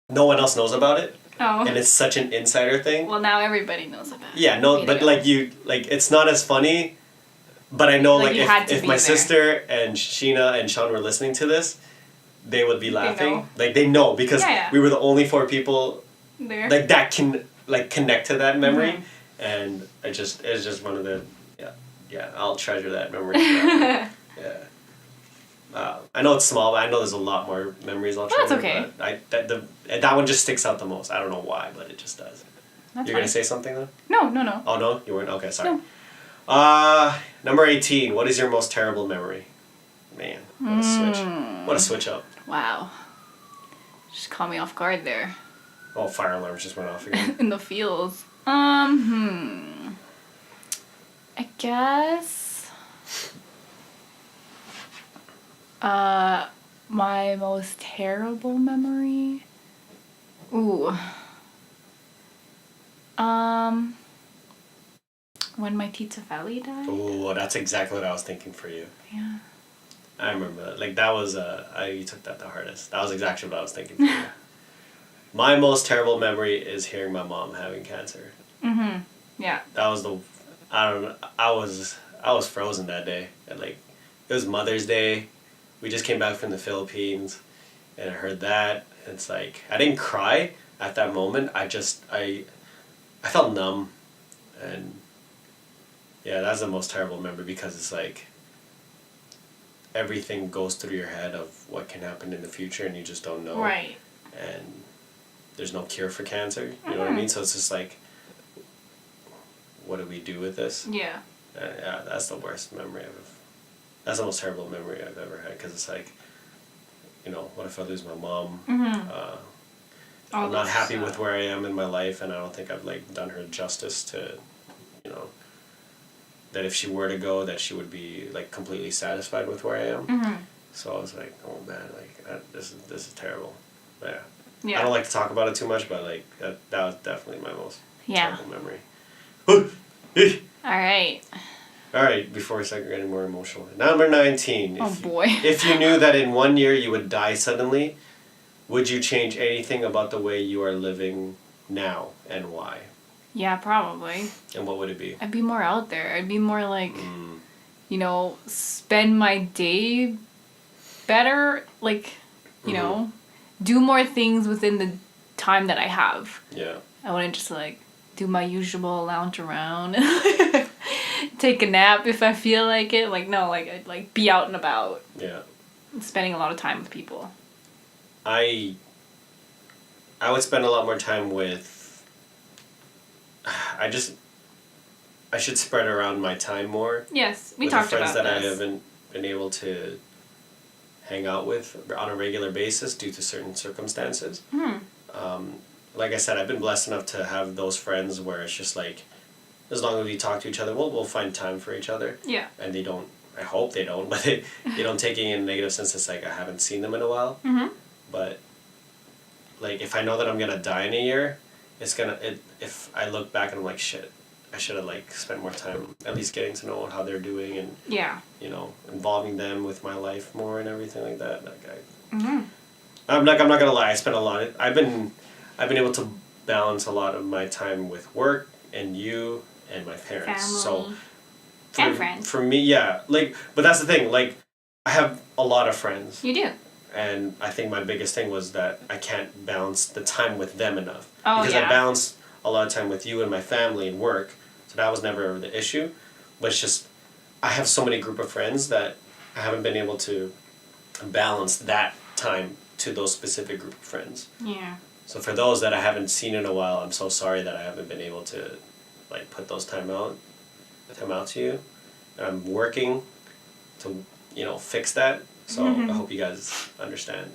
one else knows about it. Oh. And it's such an insider thing. Well, now everybody knows about it. Yeah, no, but it's not as funny. But I know, if my sister and Sheena and Sean were listening to this, they would be laughing. They know because we were the only 4 people there that can connect to that memory, and it's just one of the I'll treasure that memory. I know it's small, but I know there's a lot more memories I'll treasure. That's okay. But that one just sticks out the most. I don't know why, but it just does. That's You're fine. gonna say something though? No. Oh no, you weren't. Okay, sorry. No. Number 18. What is your most terrible memory? Man, what a switch! What a switch up! Wow. Just caught me off guard there. Oh, fire alarms just went off again. In the fields. I guess. My most terrible memory. Ooh. When my Tita Feli died. Ooh, that's exactly what I was thinking for you. Yeah. I remember that. Like that was you took that the hardest. That was exactly what I was thinking for you. My most terrible memory is hearing my mom having cancer. Mm-hmm. Yeah. That was I don't know. I was frozen that day. And like, it was Mother's Day. We just came back from the Philippines, and I heard that. And it's like I didn't cry at that moment. I felt numb, and yeah, that's the most terrible memory because it's like everything goes through your head of what can happen in the future, and you just don't know. Right. And there's no cure for cancer. You know what I mean? So it's just like, what do we do with this? Yeah. Yeah, that's the worst memory that's the most terrible memory I've ever had because it's like, you know, what if I lose my mom? I'm not happy with where I am in my life, and I don't think I've like done her justice to, you know, that if she were to go, that she would be like completely satisfied with where I am. So I was like, oh man, like this is terrible. Yeah. I don't like to talk about it too much, but like that was definitely my most terrible memory. All right, before we start getting more emotional. Number 19. Oh boy. If you knew that in 1 year you would die suddenly, would you change anything about the way you are living now, and why? Yeah, probably. And what would it be? I'd be more out there. I'd be more like, you know, spend my day better, like, you know, do more things within the time that I have. Yeah. I wouldn't just like do my usual lounge around, take a nap if I feel like it. Like no, like I'd like be out and about. Yeah. Spending a lot of time with people. I would spend a lot more time with. I should spread around my time more. Yes, we with talked the friends about that this. I haven't been able to hang out with on a regular basis due to certain circumstances. Like I said, I've been blessed enough to have those friends where it's just like, as long as we talk to each other, we'll find time for each other. Yeah. And they don't. I hope they don't, but they don't take it in a negative sense. It's like I haven't seen them in a while. But like if I know that I'm gonna die in a year, if I look back and I'm like shit, I should have like spent more time at least getting to know how they're doing and you know, involving them with my life more and everything like that. Like I'm not gonna lie, I spent a lot. I've been able to balance a lot of my time with work and you and my parents. Family. So And friends. for me, yeah, like, but that's the thing, like, I have a lot of friends. You do. And I think my biggest thing was that I can't balance the time with them enough. Oh, because yeah. I balanced a lot of time with you and my family and work, so that was never the issue. But it's just, I have so many group of friends that I haven't been able to balance that time to those specific group of friends. Yeah. So for those that I haven't seen in a while, I'm so sorry that I haven't been able to, like, put those time out to you. And I'm working to, you know, fix that. So I hope you guys understand.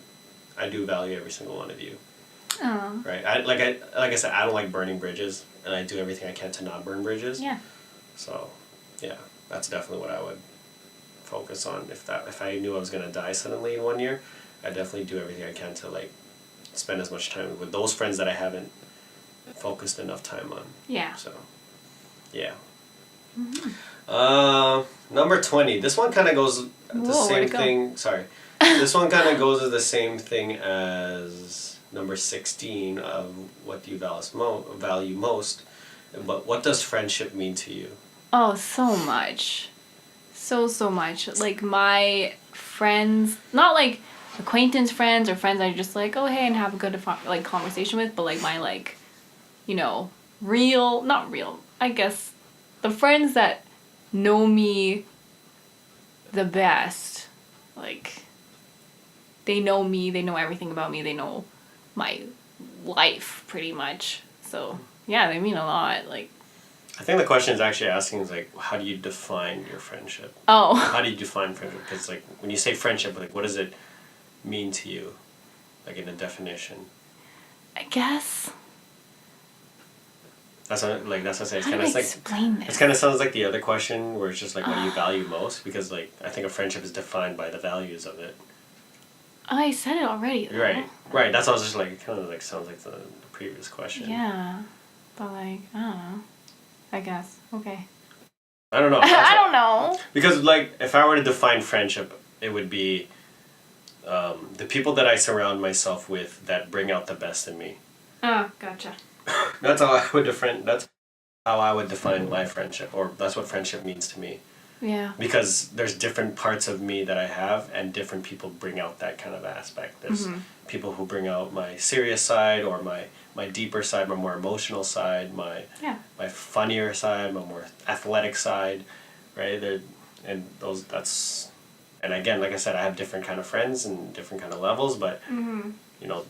I do value every single one of you. Oh. Right. Like I said, I don't like burning bridges, and I do everything I can to not burn bridges. Yeah. So, yeah, that's definitely what I would focus on. If I knew I was gonna die suddenly in 1 year, I'd definitely do everything I can to like spend as much time with those friends that I haven't focused enough time on. Yeah. So, yeah. Number 20. This one kind of goes the same thing. Sorry. This one kind of goes to the same thing as number 16 of what do you value most. But what does friendship mean to you? Oh, so much. So much. Like my friends, not like acquaintance friends or friends I just like, oh hey, and have a good like conversation with, but like my like, you know, not real, I guess, the friends that know me the best, like they know me, they know everything about me, they know my life pretty much. So Yeah, they mean a lot. Like, I think the question is actually asking is like, how do you define your friendship? oh. How do you define friendship? Because like when you say friendship, like what does it mean to you, like in a definition? I guess. That's what, that's what I say. It's How kind do of I like explain this? it kind of sounds like the other question where it's just like what do you value most? Because like I think a friendship is defined by the values of it. Oh, I said it already. Though. Right. That's what I was just like. It kind of like sounds like the previous question. Yeah, but like I don't know. I guess okay. I don't know. I don't know. Because like if I were to define friendship, it would be the people that I surround myself with that bring out the best in me. Oh, gotcha. That's how I would define. That's how I would define my friendship, or that's what friendship means to me. Yeah. Because there's different parts of me that I have, and different people bring out that kind of aspect. There's people who bring out my serious side, or my deeper side, my more emotional side, my funnier side, my more athletic side, right? And again, like I said, I have different kind of friends and different kind of levels, but you know,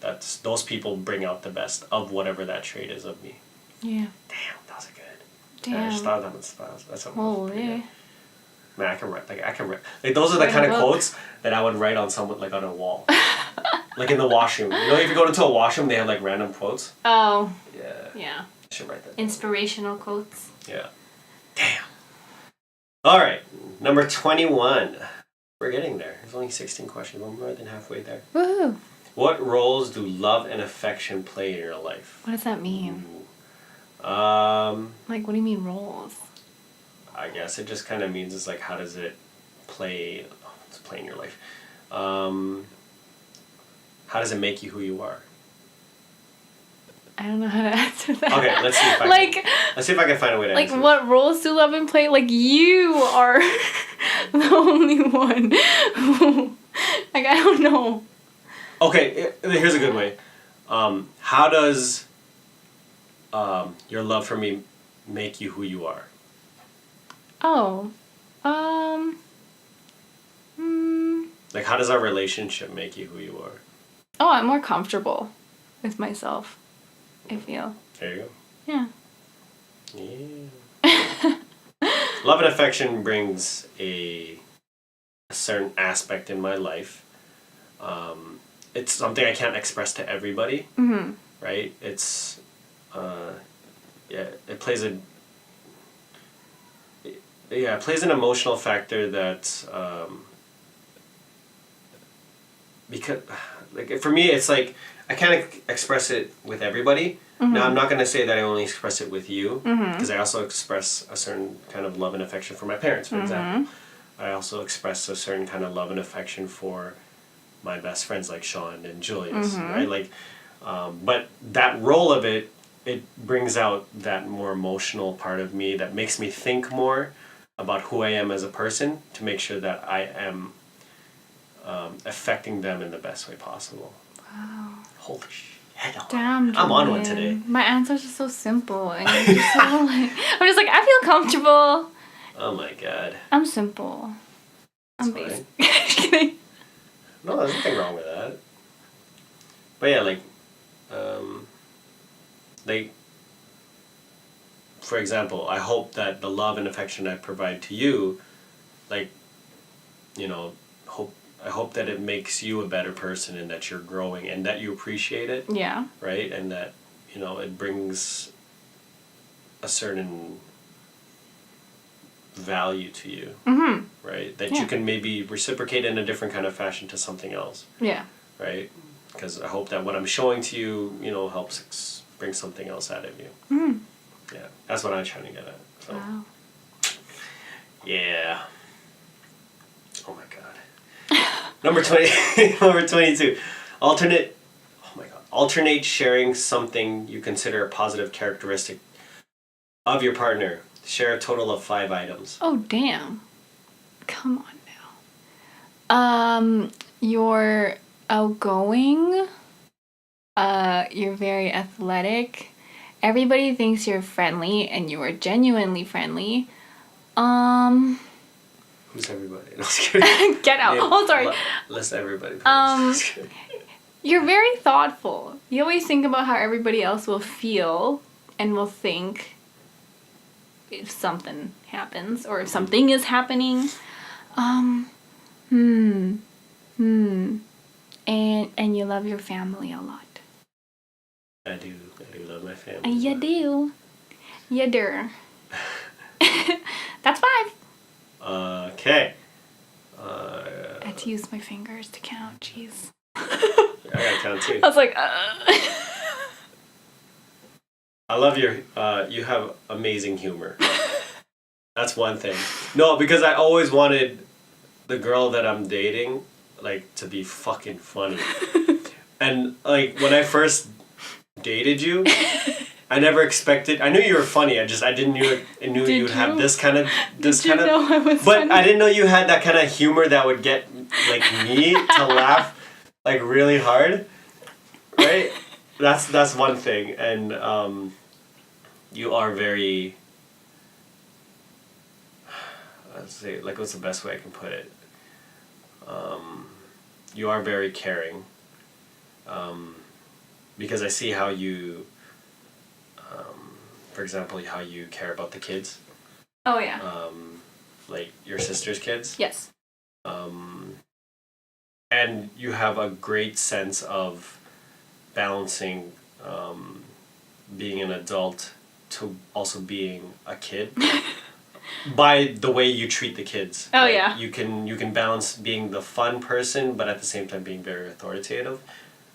that's those people bring out the best of whatever that trait is of me. Yeah. Damn, that was a good. Damn. I just thought that was that's Holy. Man, I can write. Like those are the kind of quotes that I would write on someone like on a wall, like in the washroom. You know, if you go into a washroom, they have like random quotes. Oh. Yeah. Yeah. I should write that. Inspirational quotes. Yeah. Damn. All right, number 21. We're getting there. There's only 16 questions. We're more than halfway there. Woohoo! What roles do love and affection play in your life? What does that mean? Like, what do you mean roles? I guess it just kind of means it's like how does it play in your life? How does it make you who you are? I don't know how to answer that. Okay, let's see if I let's see if I can find a way to answer. Like what roles do love and play? Like you are the only one who, like I don't know. Okay, here's a good way. How does your love for me make you who you are? Oh. Like, how does our relationship make you who you are? Oh, I'm more comfortable with myself, I feel. There you go. Yeah. Yeah. Love and affection brings a certain aspect in my life. It's something I can't express to everybody. Mm-hmm. Right? It's, it plays an emotional factor that, because, like, for me, it's like, I can't express it with everybody. Mm-hmm. Now, I'm not going to say that I only express it with you, because I also express a certain kind of love and affection for my parents, for example. I also express a certain kind of love and affection for my best friends, like Sean and Julius, right? Like, but that role of it brings out that more emotional part of me that makes me think more about who I am as a person to make sure that I am affecting them in the best way possible. Wow. Holy shit. Damn, I'm on one today. My answers are so simple. And you're just so, like, I'm just like, I feel comfortable. Oh my god. I'm simple. I'm basic. No, there's nothing wrong with that. But yeah, for example, I hope that the love and affection I provide to you, I hope that it makes you a better person and that you're growing and that you appreciate it. Yeah. Right? And that, it brings a certain value to you. Mm-hmm. Right? That you can maybe reciprocate in a different kind of fashion to something else. Yeah. Right? Because I hope that what I'm showing to you, helps bring something else out of you. Mm. Yeah. That's what I'm trying to get at. So. Wow. Yeah. Oh my god. Number 22. Alternate sharing something you consider a positive characteristic of your partner. Share a total of 5 items. Oh, damn. Come on now. You're outgoing. You're very athletic. Everybody thinks you're friendly, and you are genuinely friendly. Who's everybody? No, just kidding. Get out. Oh, sorry. List everybody. You're very thoughtful. You always think about how everybody else will feel and will think if something happens or if something is happening. And you love your family a lot. I do love my family. And you do. You do. That's 5. Okay. I had to use my fingers to count. Jeez. I gotta count too. I was like, I love you have amazing humor. That's one thing. No, because I always wanted the girl that I'm dating, like, to be fucking funny. And, like, when I first dated you, I never expected. I knew you were funny. I didn't knew you'd have this kind of know I was But funny? I didn't know you had that kind of humor that would get like me to laugh like really hard. Right? That's one thing, and you are very. Let's see. Like, what's the best way I can put it? You are very caring. Because I see how you. For example, how you care about the kids. oh yeah. Like your sister's kids. Yes. And you have a great sense of balancing being an adult to also being a kid by the way you treat the kids. Oh, right? yeah. You can balance being the fun person, but at the same time being very authoritative,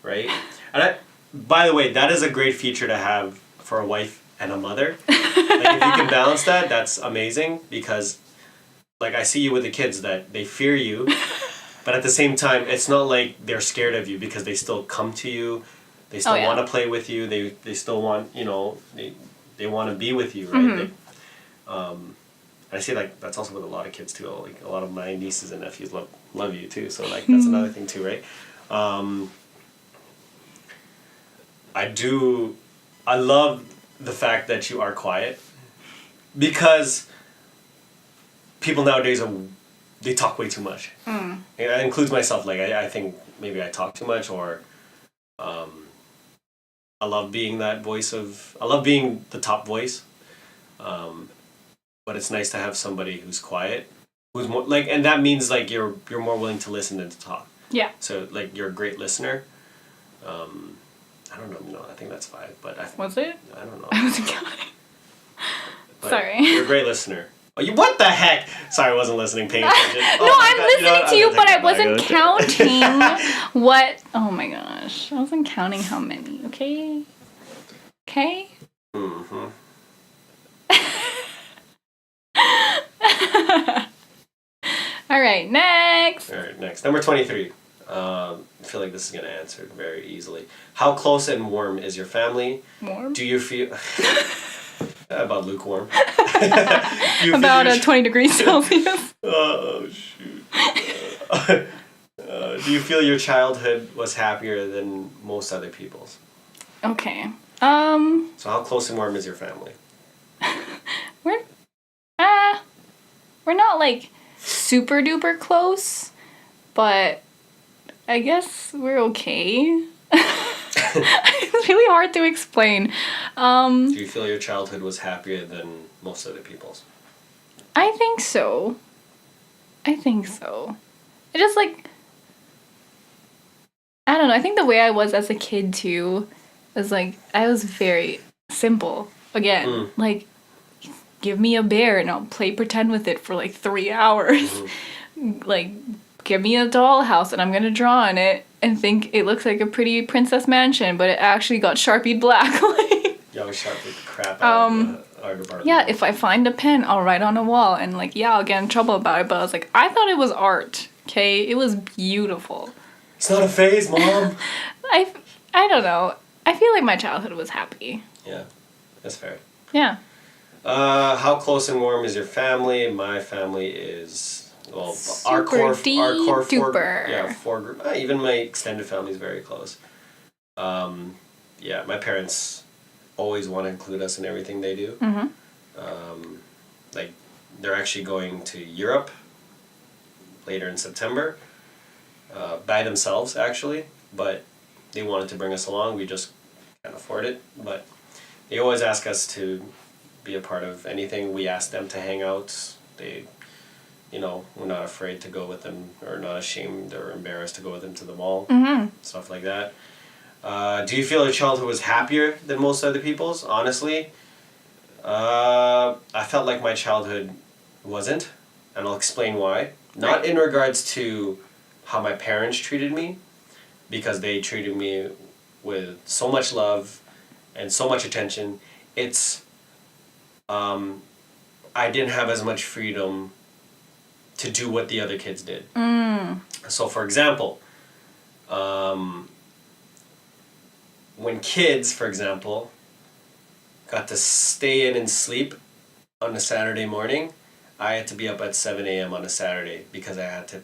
right? And by the way, that is a great feature to have for a wife and a mother. Like, if you can balance that, that's amazing, because like I see you with the kids that they fear you, but at the same time it's not like they're scared of you, because they still come to you, they still want to play with you, they still want, they want to be with you, right? I see, like, that's also with a lot of kids too. Like, a lot of my nieces and nephews love you too, so like that's another thing too, right? I love the fact that you are quiet, because people nowadays they talk way too much. And that includes myself. Like, I think maybe I talk too much, or I love being I love being the top voice. But it's nice to have somebody who's quiet, who's more like, and that means like you're more willing to listen than to talk. Yeah. So like you're a great listener. I don't know. No, I think that's 5. But Was it? I don't know. I wasn't counting. But Sorry. You're a great listener. Oh, what the heck? Sorry, I wasn't listening, paying attention. No, I'm listening to you, but I wasn't counting what. Oh my gosh. I wasn't counting how many, okay? Okay? Mm-hmm. All right, next. All right, next. Number 23. I feel like this is going to answer it very easily. How close and warm is your family? Warm? Do you feel... about lukewarm. About 20 degrees Celsius. Oh, shoot. Do you feel your childhood was happier than most other people's? Okay. So how close and warm is your family? We're not like super duper close, but I guess we're okay. It's really hard to explain. Do you feel your childhood was happier than most other people's? I think so. It just like, I don't know, I think the way I was as a kid too was like, I was very simple. Again, like, give me a bear and I'll play pretend with it for like 3 hours. Like, give me a dollhouse and I'm gonna draw on it and think it looks like a pretty princess mansion, but it actually got Sharpied black. You always Sharpie the crap out of the art department. Yeah, if I find a pen, I'll write on a wall, and like, yeah, I'll get in trouble about it, but I was like, I thought it was art, okay? It was beautiful. It's not a phase, Mom! I don't know. I feel like my childhood was happy. Yeah, that's fair. Yeah. How close and warm is your family? My family is, well, Super our core duper. four group. Even my extended family is very close. Yeah, my parents always want to include us in everything they do. Like, they're actually going to Europe later in September, by themselves actually, but they wanted to bring us along. We just can't afford it, but they always ask us to be a part of anything. We ask them to hang out. They, we're not afraid to go with them, or not ashamed or embarrassed to go with them to the mall, stuff like that. Do you feel your childhood was happier than most other people's? Honestly, I felt like my childhood wasn't, and I'll explain why. Not in regards to how my parents treated me, because they treated me with so much love and so much attention. It's, I didn't have as much freedom to do what the other kids did. So, for example, when kids, for example, got to stay in and sleep on a Saturday morning, I had to be up at 7 a.m. on a Saturday because I had to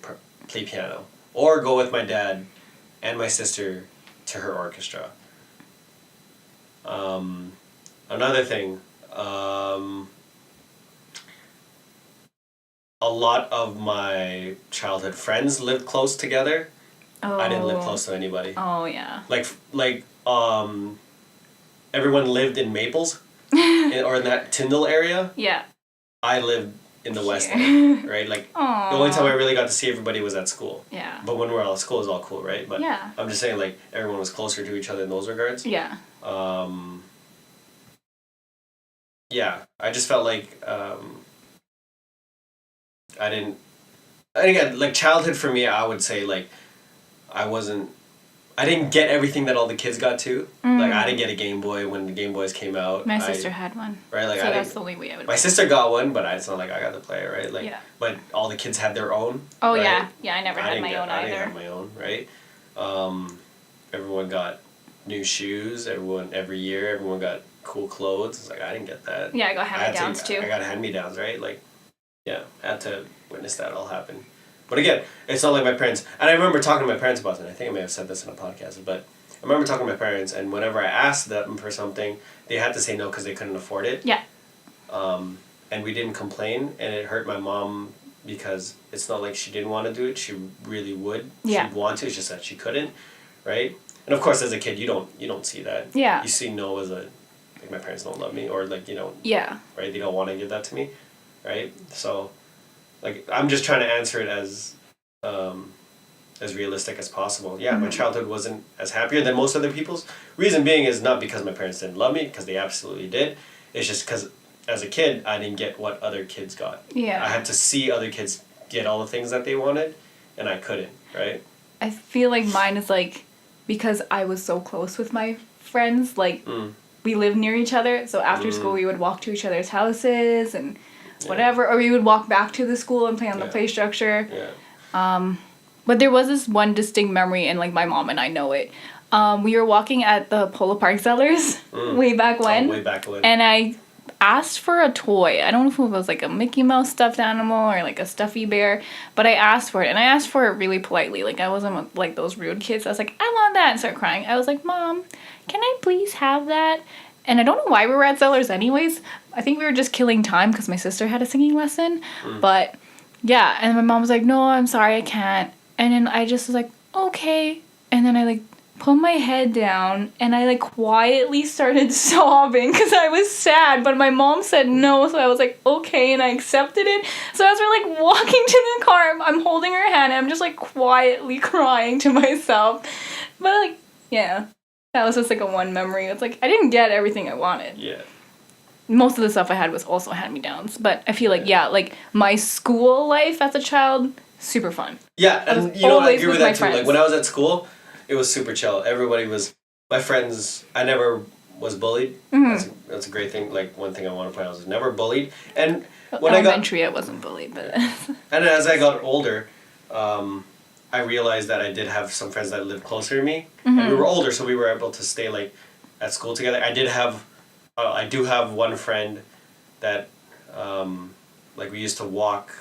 play piano. Or go with my dad and my sister to her orchestra. Another thing, a lot of my childhood friends lived close together. Oh. I didn't live close to anybody. Oh, yeah. Everyone lived in Maples or in that Tyndall area. Yeah. I lived in the West End, right? Like, aww. The only time I really got to see everybody was at school. Yeah. But when we're all at school, it's all cool, right? But yeah. I'm just saying, like, everyone was closer to each other in those regards. Yeah. Yeah, I just felt like I didn't. And again, like, childhood for me, I would say, like, I didn't get everything that all the kids got to. Like, I didn't get a Game Boy when the Game Boys came out. My sister had one. Right, like, so that's the only way I would. My sister got one, but it's not like I got to play it, right? Like, yeah. But all the kids had their own. Oh, right? yeah. Yeah, I never had my own either. I didn't have my own, right? Everyone got new shoes. Every year, everyone got cool clothes. It's like, I didn't get that. Yeah, I got hand-me-downs too. I got hand-me-downs, right? Like, yeah, I had to witness that all happen. But again, it's not like my parents, and I remember talking to my parents about it. I think I may have said this in a podcast, but I remember talking to my parents, and whenever I asked them for something, they had to say no because they couldn't afford it. Yeah. And we didn't complain, and it hurt my mom because it's not like she didn't want to do it. She really would. Yeah. She'd want to. It's just that she couldn't, right? And of course, as a kid, you don't see that. Yeah. You see no as like, my parents don't love me, or like, Yeah. Right? They don't want to give that to me, right? So, like, I'm just trying to answer it as realistic as possible. Yeah, my childhood wasn't as happier than most other people's. Reason being is not because my parents didn't love me, because they absolutely did. It's just because as a kid, I didn't get what other kids got. Yeah. I had to see other kids get all the things that they wanted, and I couldn't, right? I feel like mine is like, because I was so close with my friends, like, we lived near each other, so after school we would walk to each other's houses and whatever, or we would walk back to the school and play on the play structure. Yeah. But there was this one distinct memory, and like my mom and I know it. We were walking at the Polo Park Sellers way back when. Way back when. And I asked for a toy. I don't know if it was like a Mickey Mouse stuffed animal or like a stuffy bear, but I asked for it, and I asked for it really politely. Like, I wasn't like those rude kids. I was like, I want that, and started crying. I was like, Mom, can I please have that? And I don't know why we were at Sellers anyways. I think we were just killing time because my sister had a singing lesson. But yeah, and my mom was like, no, I'm sorry, I can't. And then I just was like, okay. And then I like put my head down and I like quietly started sobbing because I was sad. But my mom said no, so I was like, okay, and I accepted it. So as we're like walking to the car, I'm holding her hand and I'm just like quietly crying to myself. But like, yeah. That was just like a one memory. It's like I didn't get everything I wanted. Yeah. Most of the stuff I had was also hand-me-downs. But I feel like, yeah, like my school life as a child, super fun. Yeah, and I agree with that too. Friends. Like when I was at school, it was super chill. Everybody was, my friends, I never was bullied. That's a great thing. Like one thing I want to point out is never bullied. And when elementary, I wasn't bullied. But and as I got older, I realized that I did have some friends that lived closer to me. And we were older, so we were able to stay like at school together. I do have one friend that, like we used to walk,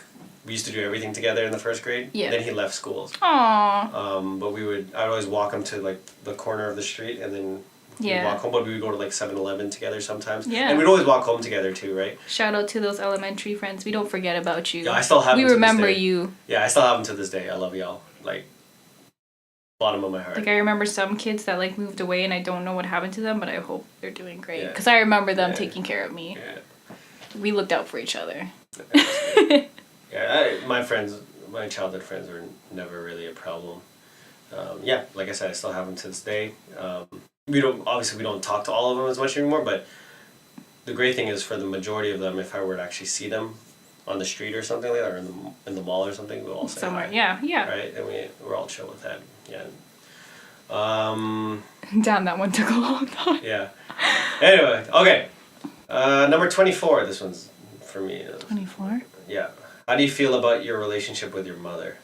we used to do everything together in the first grade. Yeah. Then he left schools. Aww. But I'd always walk him to like the corner of the street and then we'd walk home, but we would go to like 7-Eleven together sometimes. Yeah. And we'd always walk home together too, right? Shout out to those elementary friends. We don't forget about you. Yeah, I still have them. We remember you. Yeah, I still have them to this day. I love y'all. Like, bottom of my heart. Like, I remember some kids that, like, moved away and I don't know what happened to them, but I hope they're doing great. Yeah. Because I remember them taking care of me. Yeah. We looked out for each other. Yeah, my childhood friends were never really a problem. Yeah, like I said, I still have them to this day. We don't talk to all of them as much anymore, but the great thing is for the majority of them, if I were to actually see them on the street or something like that, or in the mall or something, we'll all say Somewhere, hi. yeah. Right, and we're all chill with that. Yeah. Damn, that one took a long time. Yeah. Anyway, okay. Number 24. This one's for me. 24? Yeah. How do you feel about your relationship with your mother?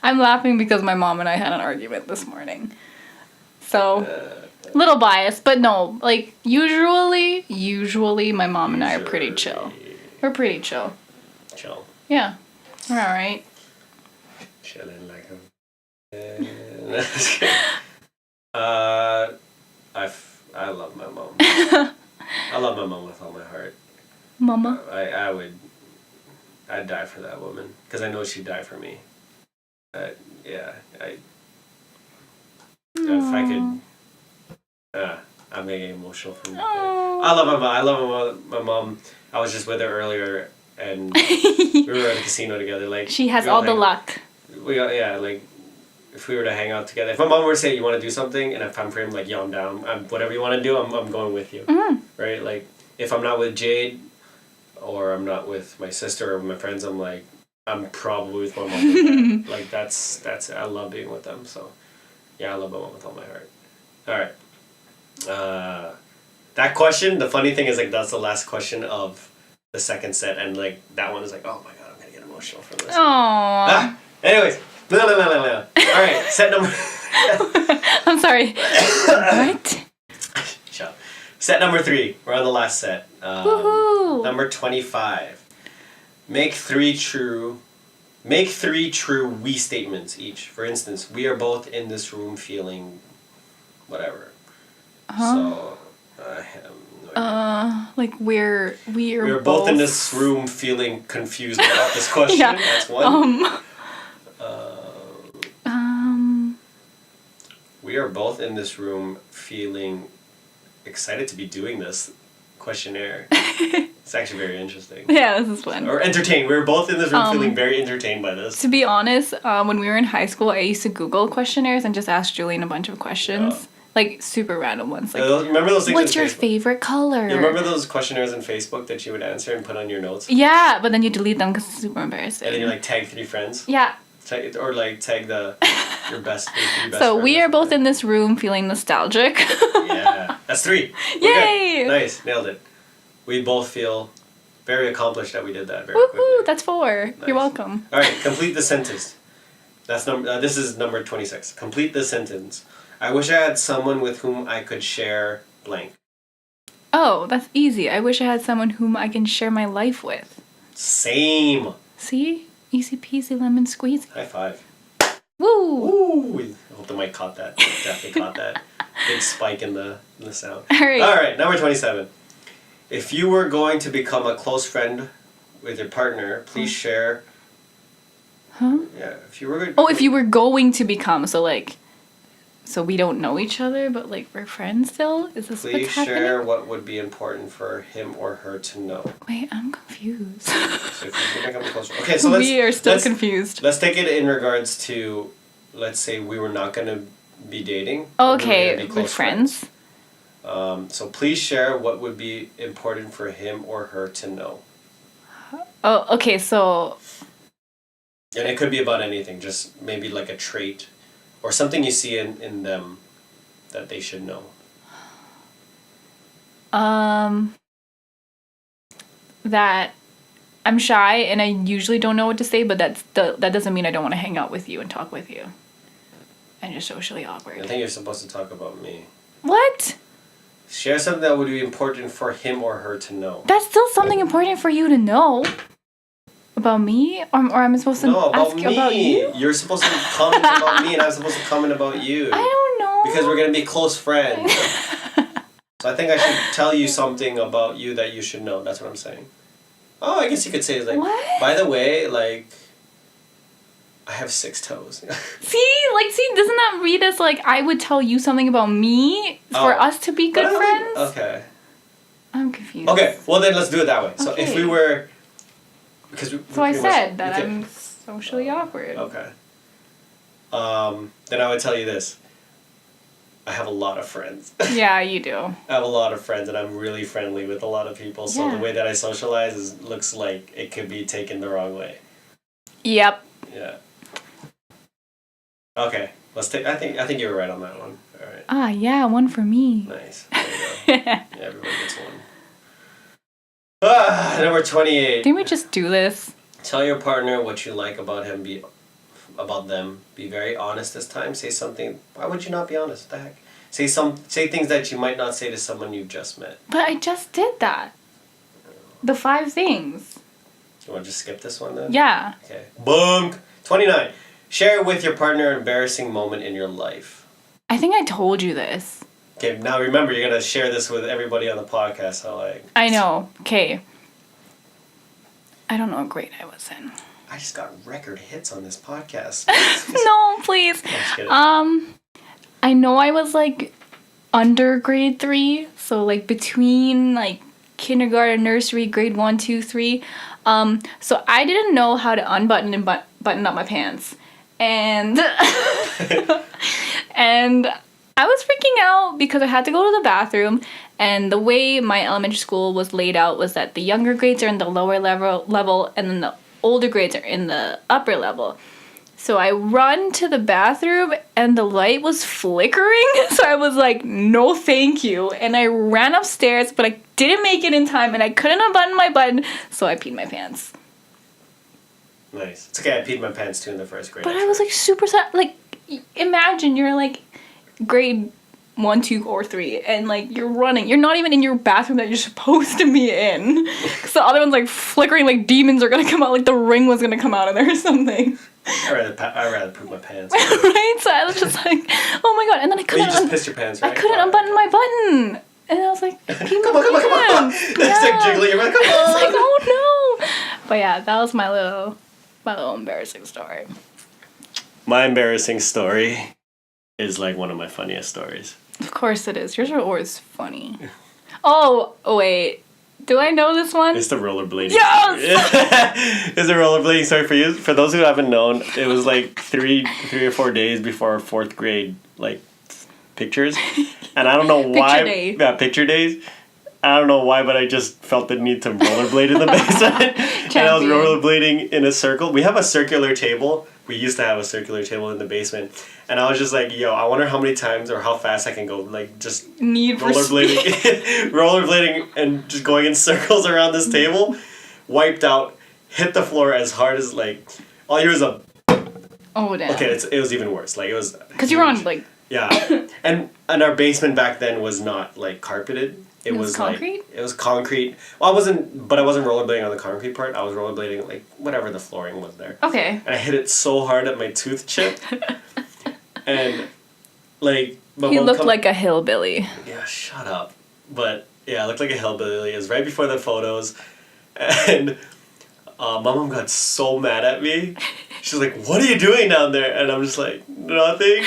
I'm laughing because my mom and I had an argument this morning. So, little biased, but no, like, usually my mom and I are pretty chill. We're pretty chill. Chill. Yeah. We're alright. Chilling like a... I love my mom. I love my mom with all my heart. Mama? I'd die for that woman. Because I know she'd die for me. If I could... I'm getting emotional from that. I love my mom. I love my mom. I was just with her earlier, and we were at a casino together. Like, she has all the luck. Like, if we were to hang out together, if my mom were to say you want to do something, and if I'm free, I'm like, yo, I'm down. Whatever you want to do, I'm going with you. Mm. Right? Like, if I'm not with Jade, or I'm not with my sister or my friends, I'm like, I'm probably with my mom. Like, that's I love being with them. So, yeah, I love my mom with all my heart. All right. That question, the funny thing is, like, that's the last question of the second set, and, like, that one is like, oh my god, I'm gonna get emotional from this. Aww. Anyways, no. All right, set number... I'm sorry. What? Shut up. Set number 3. We're on the last set. Woohoo! Number 25. Make three true we statements each. For instance, we are both in this room feeling whatever. So, I have no idea. Like we're both in this room feeling confused about this question. Yeah. That's one. We are both in this room feeling excited to be doing this questionnaire. It's actually very interesting. Yeah, this is fun. Or entertained. We were both in this room feeling very entertained by this. To be honest, when we were in high school, I used to Google questionnaires and just ask Julian a bunch of questions. Yeah. Like, super random ones. Like, remember those things? What's your favorite color? You remember those questionnaires on Facebook that you would answer and put on your notes? Yeah, but then you delete them because it's super embarrassing. And then you, like, tag 3 friends? Yeah. Or, like, tag your best So we are both in this room feeling nostalgic. Yeah. That's 3. Yay! Okay. Nice. Nailed it. We both feel very accomplished that we did that very quickly. Woohoo! That's 4. Nice. You're welcome. All right. Complete the sentence. That's this is number 26. Complete the sentence. I wish I had someone with whom I could share blank. Oh, that's easy. I wish I had someone whom I can share my life with. Same. See? Easy peasy lemon squeezy. High five. Woo! Woo! I hope the mic caught that. Definitely caught that. Big spike in the sound. All right, number 27. If you were going to become a close friend with your partner, please share... Huh? Yeah, if you were... if you were going to become, so like... So we don't know each other, but like we're friends still? Is this Please what's happening? share what would be important for him or her to know. Wait, I'm confused. So if you can become a close friend... Okay, so we are still confused. Let's take it in regards to, let's say we were not going to be dating. Okay, we with friends. So please share what would be important for him or her to know. Oh, okay, so... And it could be about anything, just maybe like a trait or something you see in them that they should know. That I'm shy and I usually don't know what to say, but that doesn't mean I don't want to hang out with you and talk with you. And you're socially awkward. I think you're supposed to talk about me. What? Share something that would be important for him or her to know. That's still something important for you to know. About me? Or am I supposed to ask about you? You're supposed to comment about me and I'm supposed to comment about you. I don't know. Because we're going to be close friends. So I think I should tell you something about you that you should know. That's what I'm saying. Oh, I guess you could say, like, what? By the way, like, I have 6 toes. See, doesn't that read as like I would tell you something about me for us to be good friends? Okay. I'm confused. Okay, well then let's do it that way. So if Okay. we were, So I said that I'm socially awkward. Okay. Then I would tell you this. I have a lot of friends. Yeah, you do. I have a lot of friends, and I'm really friendly with a lot of people. So the way that I socialize looks like it could be taken the wrong way. Yep. Yeah. Okay, let's take. I think you were right on that one. All right. Ah, yeah, one for me. Nice. There you go. Yeah, everybody gets one. Number 28. Didn't we just do this? Tell your partner what you like about him. About them. Be very honest this time. Say something. Why would you not be honest? What the heck? Say things that you might not say to someone you've just met. But I just did that. The 5 things. You want to just skip this one then? Yeah. Okay. Bunk. 29. Share with your partner an embarrassing moment in your life. I think I told you this. Okay, now remember, you're going to share this with everybody on the podcast. So I know. Okay. I don't know what grade I was in. I just got record hits on this podcast. No, please. I know I was like under grade 3, so like between like kindergarten, nursery, grade 1, 2, 3. So I didn't know how to unbutton and button up my pants, and and I was freaking out because I had to go to the bathroom, and the way my elementary school was laid out was that the younger grades are in the lower level, and then the older grades are in the upper level. So I run to the bathroom and the light was flickering. So I was like, no thank you. And I ran upstairs, but I didn't make it in time and I couldn't unbutton my button. So I peed my pants. Nice. It's okay, I peed my pants too in the first grade. But I was like super sad. Like, imagine you're like grade 1, 2, or 3 and like you're running. You're not even in your bathroom that you're supposed to be in. Because the other one's like flickering like demons are going to come out. Like the ring was going to come out of there or something. I'd rather poop my pants. Right? So I was just like, oh my god. And then I couldn't. You just pissed your pants, right? I couldn't unbutton my button. And I was like, come on. It's like jiggling your mouth. Come on. I was like, oh no. But yeah, that was my little embarrassing story. My embarrassing story is like one of my funniest stories. Of course it is. Yours are always funny. Oh, wait. Do I know this one? It's the rollerblading. Yes! It's the rollerblading story for you. For those who haven't known, it was like three or 4 days before 4th grade, like, pictures. And I don't know why. Picture day. Yeah, picture days. I don't know why, but I just felt the need to rollerblade in the basement. And I was rollerblading in a circle. We have a circular table. We used to have a circular table in the basement. And I was just like, yo, I wonder how many times or how fast I can go. Like, just rollerblading. Rollerblading and just going in circles around this table. Wiped out. Hit the floor as hard as, like, all you hear is a... Oh, damn. Okay, it was even worse. Like, it was... Because you were on, like... Yeah. And our basement back then was not, like, carpeted. It was concrete? Like, it was concrete. Well, I wasn't rollerblading on the concrete part. I was rollerblading, like, whatever the flooring was there. Okay. And I hit it so hard that my tooth chipped. And, like... He looked like a hillbilly. Yeah, shut up. But, yeah, I looked like a hillbilly. It was right before the photos. And my mom got so mad at me. She's like, what are you doing down there? And I'm just like, nothing.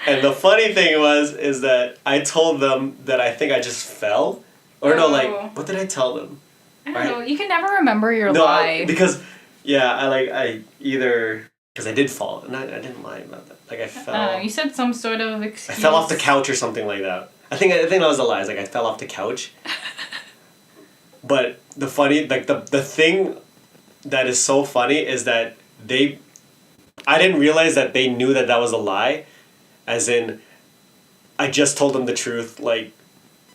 And the funny thing is that I told them that I think I just fell. Or no, like, what did I tell them? I don't know. You can never remember your lie. Because, I either... Because I did fall, and I didn't lie about that. Like, I fell... you said some sort of excuse. I fell off the couch or something like that. I think that was a lie. It's like, I fell off the couch. But the funny... Like, the thing that is so funny is that I didn't realize that they knew that was a lie. As in, I just told them the truth, like,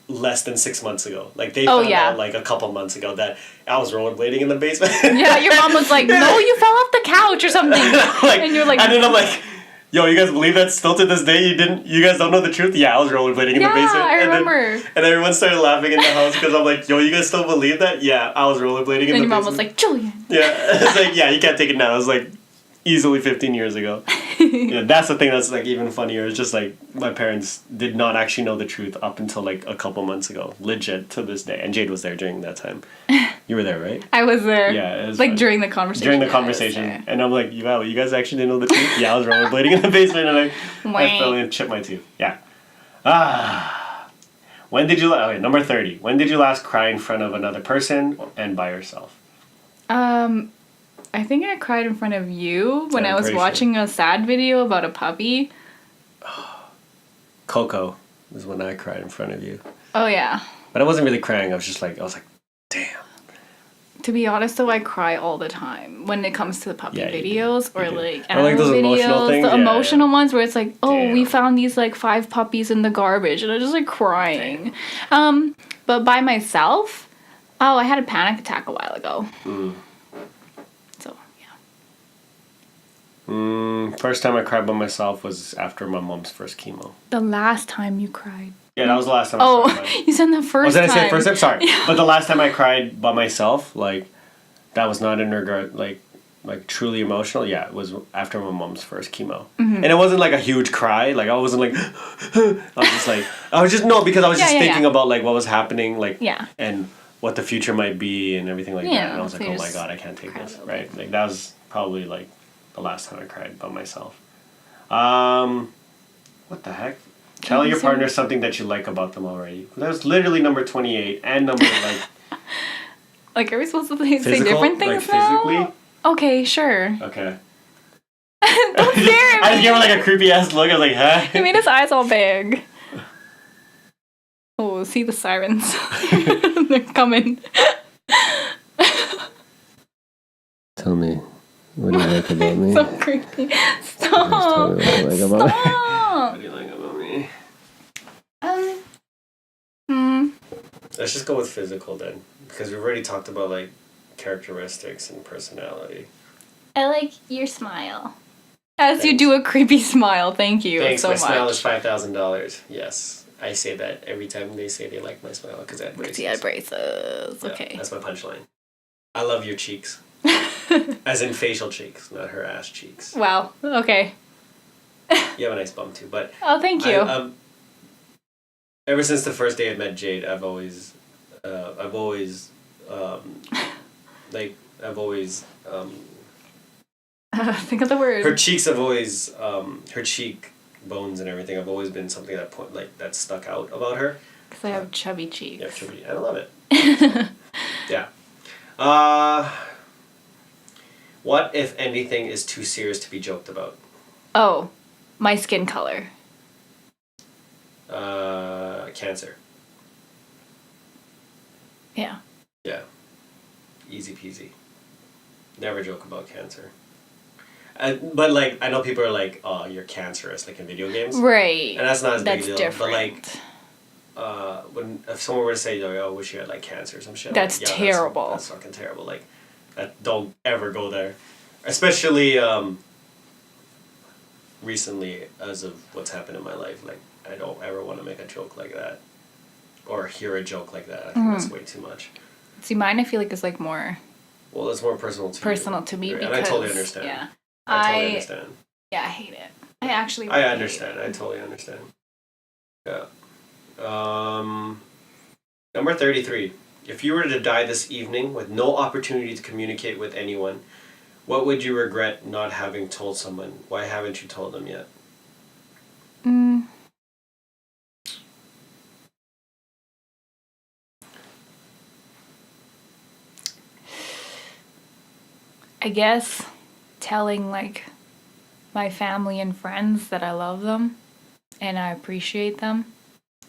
less than 6 months ago. Like, they found out, like, a couple months ago that I was rollerblading in the basement. Yeah, your mom was like, no, you fell off the couch or something. Like, and you're like... And then I'm like, yo, you guys believe that still to this day you guys don't know the truth? Yeah, I was rollerblading in the basement. Yeah, I remember. And everyone started laughing in the house because I'm like, yo, you guys still believe that? Yeah, I was rollerblading in the basement. And your mom was like, Julian. Yeah, it's like, yeah, you can't take it now. It was like easily 15 years ago. Yeah, that's the thing that's like even funnier. It's just like my parents did not actually know the truth up until like a couple months ago, legit to this day. And Jade was there during that time. You were there, right? I was there. Yeah, it was like fun. during the conversation. During the conversation, and I'm like, "Wow, you guys actually didn't know the truth?" Yeah, I was rollerblading in the basement, and I fell and chipped my tooth. Yeah. When did you? Okay, number 30. When did you last cry in front of another person and by yourself? I think I cried in front of you when I was watching a sad video about a puppy. Coco was when I cried in front of you. Oh yeah. But I wasn't really crying. I was like, damn. To be honest, though, I cry all the time when it comes to the puppy videos or like animal those emotional videos, things? the emotional ones where it's like, oh, Damn. we found these like 5 puppies in the garbage, and I'm just like crying. But by myself, I had a panic attack a while ago. So yeah. First time I cried by myself was after my mom's first chemo. The last time you cried. Yeah, that was the last time I cried. You said the first time. Did I say first time? Sorry. Yeah. But the last time I cried by myself, like, that was not in regard, like truly emotional. Yeah, it was after my mom's first chemo. And it wasn't like a huge cry. Like, I wasn't like, because I was just thinking about like what was happening, like, and what the future might be and everything like that. And I was like, oh my God, I can't take this, right? Like, that was probably like the last time I cried by myself. What the heck? Tell your partner something that you like about them already. That was literally number 28 and number like. Like, are we supposed to say different things now? Physically? Okay, sure. Okay. Don't stare at me. I just gave her like a creepy ass look. I was like, huh? He made his eyes all big. Oh, see the sirens. They're coming. Tell me, what do you like about me? So creepy. Stop. Tell me what you like about me. Stop. What do you like about me? Let's just go with physical then, because we've already talked about like characteristics and personality. I like your smile. As you do a creepy smile, thank you. Thanks, so my much. smile is $5,000. Yes, I say that every time they say they like my smile because I have braces. You had braces. Yeah, okay. That's my punchline. I love your cheeks. As in facial cheeks, not her ass cheeks. Wow. Okay. You have a nice bum too, but. Oh, thank you. Ever since the first day I met Jade, I've always think of the word. Her cheeks have always, her cheek bones and everything have always been something that stuck out about her. Because I have chubby cheeks. Yeah, chubby. And I love it. Yeah. What, if anything, is too serious to be joked about? Oh, my skin color. Cancer. Yeah. Yeah. Easy peasy. Never joke about cancer. But like, I know people are like, "Oh, you're cancerous," like in video games. Right. And that's not as big a deal. Different. But like, if someone were to say, "Oh, I wish you had like cancer," or some shit. That's terrible. That's fucking terrible. Like, don't ever go there. Especially recently, as of what's happened in my life. Like, I don't ever want to make a joke like that, or hear a joke like that. I think that's way too much. See, mine I feel like is like more. Well, it's more personal to me. Because, and I totally understand. Yeah. I totally understand. Yeah, I hate it. I actually. I understand. I totally understand. Yeah. Number 33. If you were to die this evening with no opportunity to communicate with anyone, what would you regret not having told someone? Why haven't you told them yet? I guess telling like my family and friends that I love them and I appreciate them,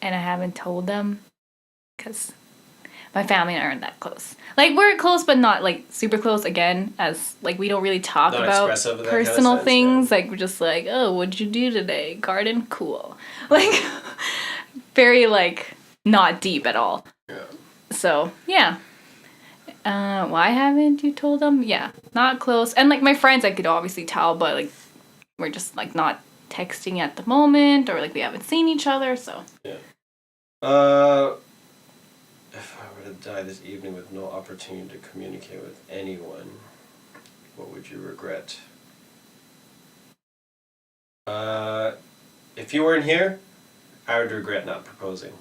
and I haven't told them because my family and I aren't that close. Like, we're close, but not like super close. Again, as like we don't really talk about personal things. Yeah. Like, we're just like, oh, what'd you do today? Garden, cool. Like, very like not deep at all. Yeah. So yeah. Why haven't you told them? Yeah, not close. And like my friends, I could obviously tell, but like we're just like not texting at the moment, or like we haven't seen each other. So yeah. If I were to die this evening with no opportunity to communicate with anyone, what would you regret? If you weren't here, I would regret not proposing.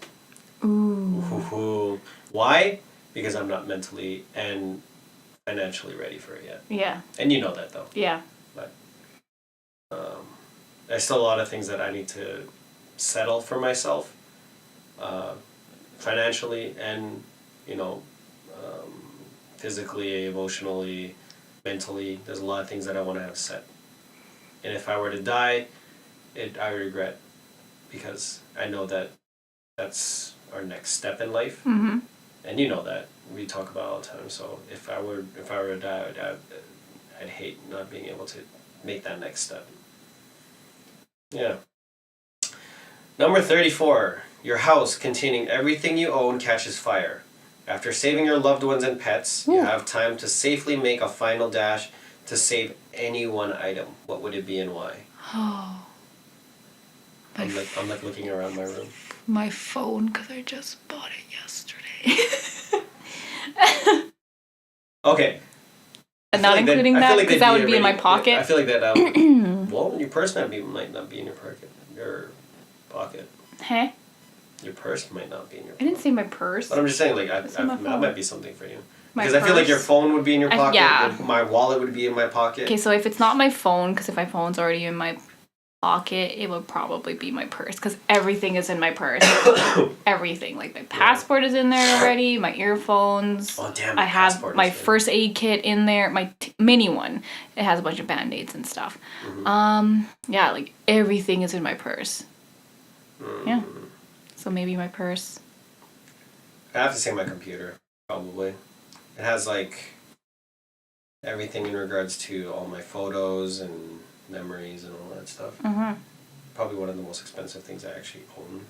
Ooh. Why? Because I'm not mentally and financially ready for it yet. Yeah. And you know that though. Yeah. But there's still a lot of things that I need to settle for myself, financially and, you know, physically, emotionally, mentally. There's a lot of things that I want to have set. And if I were to die, I regret, because I know that that's our next step in life. Mm-hmm. And you know that we talk about all the time. So if I were to die, I'd hate not being able to make that next step. Yeah. Number 34. Your house containing everything you own catches fire. After saving your loved ones and pets, you have time to safely make a final dash to save any one item. What would it be and why? Oh. I'm like looking around my room. My phone, because I just bought it yesterday. Okay. And not including that, because that would be in my pocket. I feel like that. Well, your purse might not be in your pocket. Your pocket. Huh? Your purse might not be in your pocket. I didn't say my purse. But I'm just saying, like, that might be something for you. My Because I feel like your purse? phone would be in your pocket. Yeah. My wallet would be in my pocket. Okay, so if it's not my phone, because if my phone's already in my pocket, it would probably be my purse, because everything is in my purse. Everything. Like, my passport is in there already, my earphones. Oh, damn. I have my first aid kit in there, my mini one. It has a bunch of Band-Aids and stuff. Mm-hmm. Yeah, like, everything is in my purse. Mm. Yeah. So maybe my purse. I have to say my computer, probably. It has, like, everything in regards to all my photos and memories and all that stuff. Mm-hmm. Probably one of the most expensive things I actually own.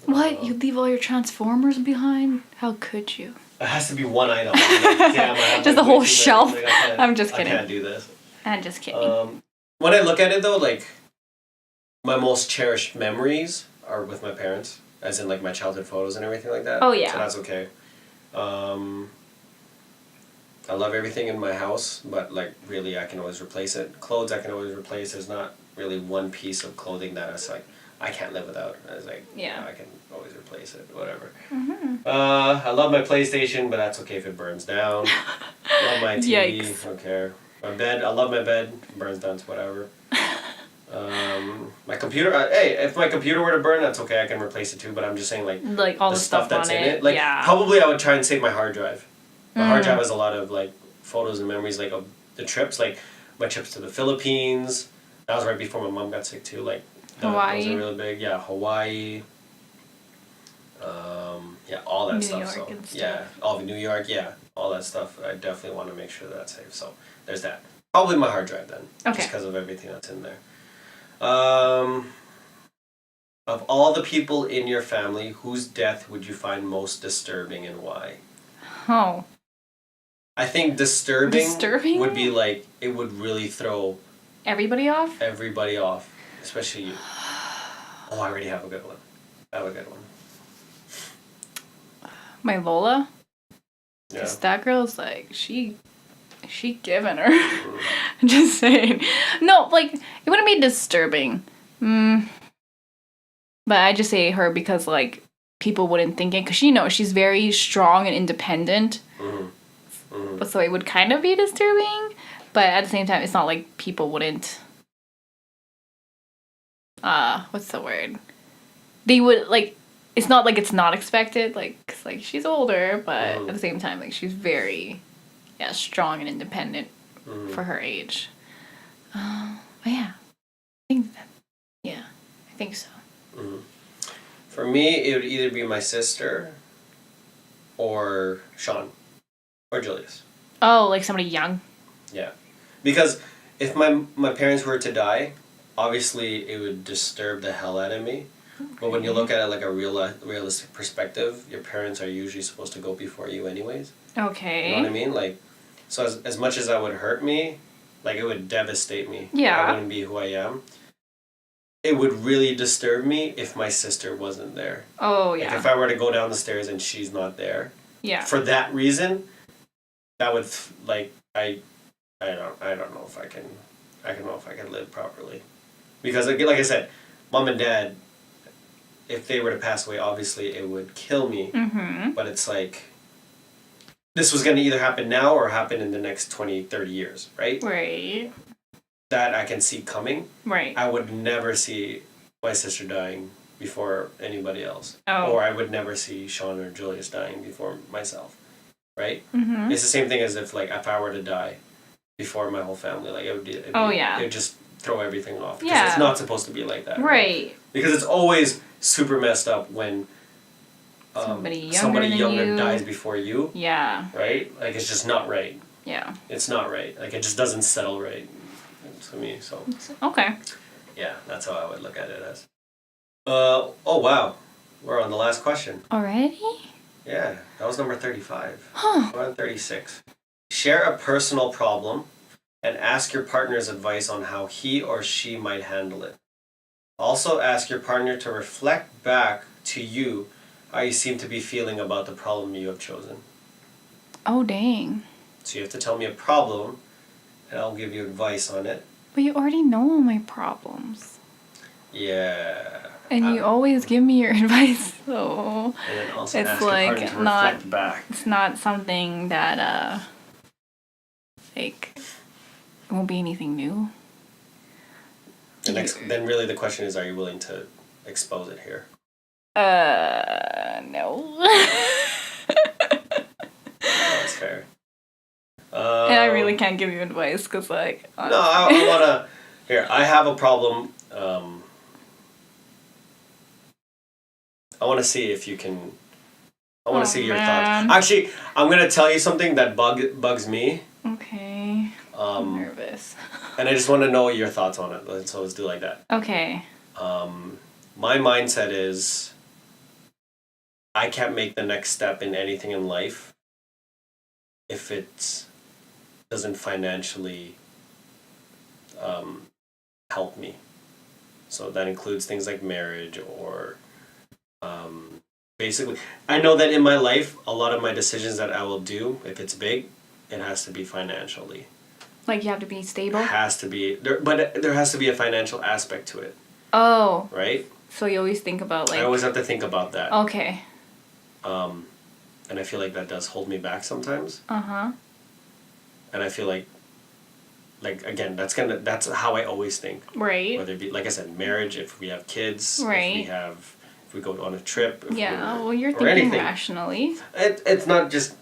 What? You leave all your Transformers behind? How could you? It has to be one item. Like, damn, I have, Just like, a whole way too many. shelf. Like, I'm just kidding. I can't do this. I'm just kidding. When I look at it though, like, my most cherished memories are with my parents, as in like my childhood photos and everything like that. Oh, yeah. So that's okay. I love everything in my house, but like really I can always replace it. Clothes I can always replace. There's not really one piece of clothing that I can't live without. I was like, Yeah. I can always replace it, whatever. Mm-hmm. I love my PlayStation, but that's okay if it burns down. Love my TV, Yikes. don't care. My bed, I love my bed. It burns down to whatever. My computer, hey, if my computer were to burn, that's okay. I can replace it too. But I'm just saying, like all the the stuff that's on in it. it. Like, Yeah. probably I would try and save my hard drive. My hard drive has a lot of like photos and memories, like of the trips, like my trips to the Philippines. That was right before my mom got sick too. Like Hawaii. Those are really big. Yeah, Hawaii. Yeah, all that New stuff. York So and stuff. yeah, all of New York. Yeah, all that stuff. I definitely want to make sure that's safe. So there's that. Probably my hard drive then. Okay. Just because of everything that's in there. Of all the people in your family, whose death would you find most disturbing and why? Oh. I think disturbing would be like, it would really throw Everybody off? everybody off, especially you. Oh, I already have a good one. I have a good one. My Lola? Yeah. Because that girl's like, she giving her. I'm just saying. No, like, it wouldn't be disturbing. But I just say her because, like, people wouldn't think it. Because, she's very strong and independent. So it would kind of be disturbing. But at the same time, it's not like people wouldn't... what's the word? They would, like... It's not like it's not expected. Like, 'cause, like, she's older. But at the same time, like, she's very... Yeah, strong and independent for her age. But yeah. I think so. For me, it would either be my sister or Sean or Julius. Oh, like somebody young? Yeah. Because if my parents were to die, obviously it would disturb the hell out of me. Okay. But when you look at it like a realistic perspective, your parents are usually supposed to go before you anyways. Okay. You know what I mean? Like, so as much as that would hurt me, like it would devastate me. Yeah. I wouldn't be who I am. It would really disturb me if my sister wasn't there. Oh, yeah. Like if I were to go down the stairs and she's not there. Yeah. For that reason, that would like I don't know if I can live properly. Because like I said, mom and dad, if they were to pass away, obviously it would kill me. Mm-hmm. But it's like, this was going to either happen now or happen in the next 20, 30 years, right? Right. That I can see coming. Right. I would never see my sister dying before anybody else. Oh. Or I would never see Sean or Julius dying before myself, right? Mm-hmm. It's the same thing as if I were to die before my whole family. Like, it would just throw everything off. Because it's not supposed to be like that. Right. Because it's always super messed up when somebody younger dies before you. Yeah. Right? Like, it's just not right. Yeah. It's not right. Like, it just doesn't settle right to me. So. Okay. Yeah, that's how I would look at it as. Oh wow, we're on the last question. Already? Yeah, that was number 35. Huh. We're on 36. Share a personal problem and ask your partner's advice on how he or she might handle it. Also ask your partner to reflect back to you how you seem to be feeling about the problem you have chosen. Oh, dang. So you have to tell me a problem and I'll give you advice on it. But you already know all my problems. Yeah. And you always give me your advice, so And then also it's ask like your partner to reflect back. It's not something that like it won't be anything new. Then really the question is, are you willing to expose it here? No. That's fair. And I really can't give you advice because, like, honestly. No, I want to. Here, I have a problem. I want to see if you can. I want to see your thoughts. Actually, I'm gonna tell you something that bugs me. Okay. I'm nervous. And I just want to know your thoughts on it. So let's do like that. Okay. My mindset is, I can't make the next step in anything in life if it doesn't financially help me. So that includes things like marriage or basically, I know that in my life, a lot of my decisions that I will do, if it's big, it has to be financially. Like, you have to be stable? It has to be, but there has to be a financial aspect to it. Oh. Right? So you always think about, like... I always have to think about that. Okay. And I feel like that does hold me back sometimes. Uh-huh. And I feel like again, that's how I always think. Right. Whether it be, like I said, marriage, if we have kids, right. if we go on a trip. Yeah, well, you're thinking rationally. It's not just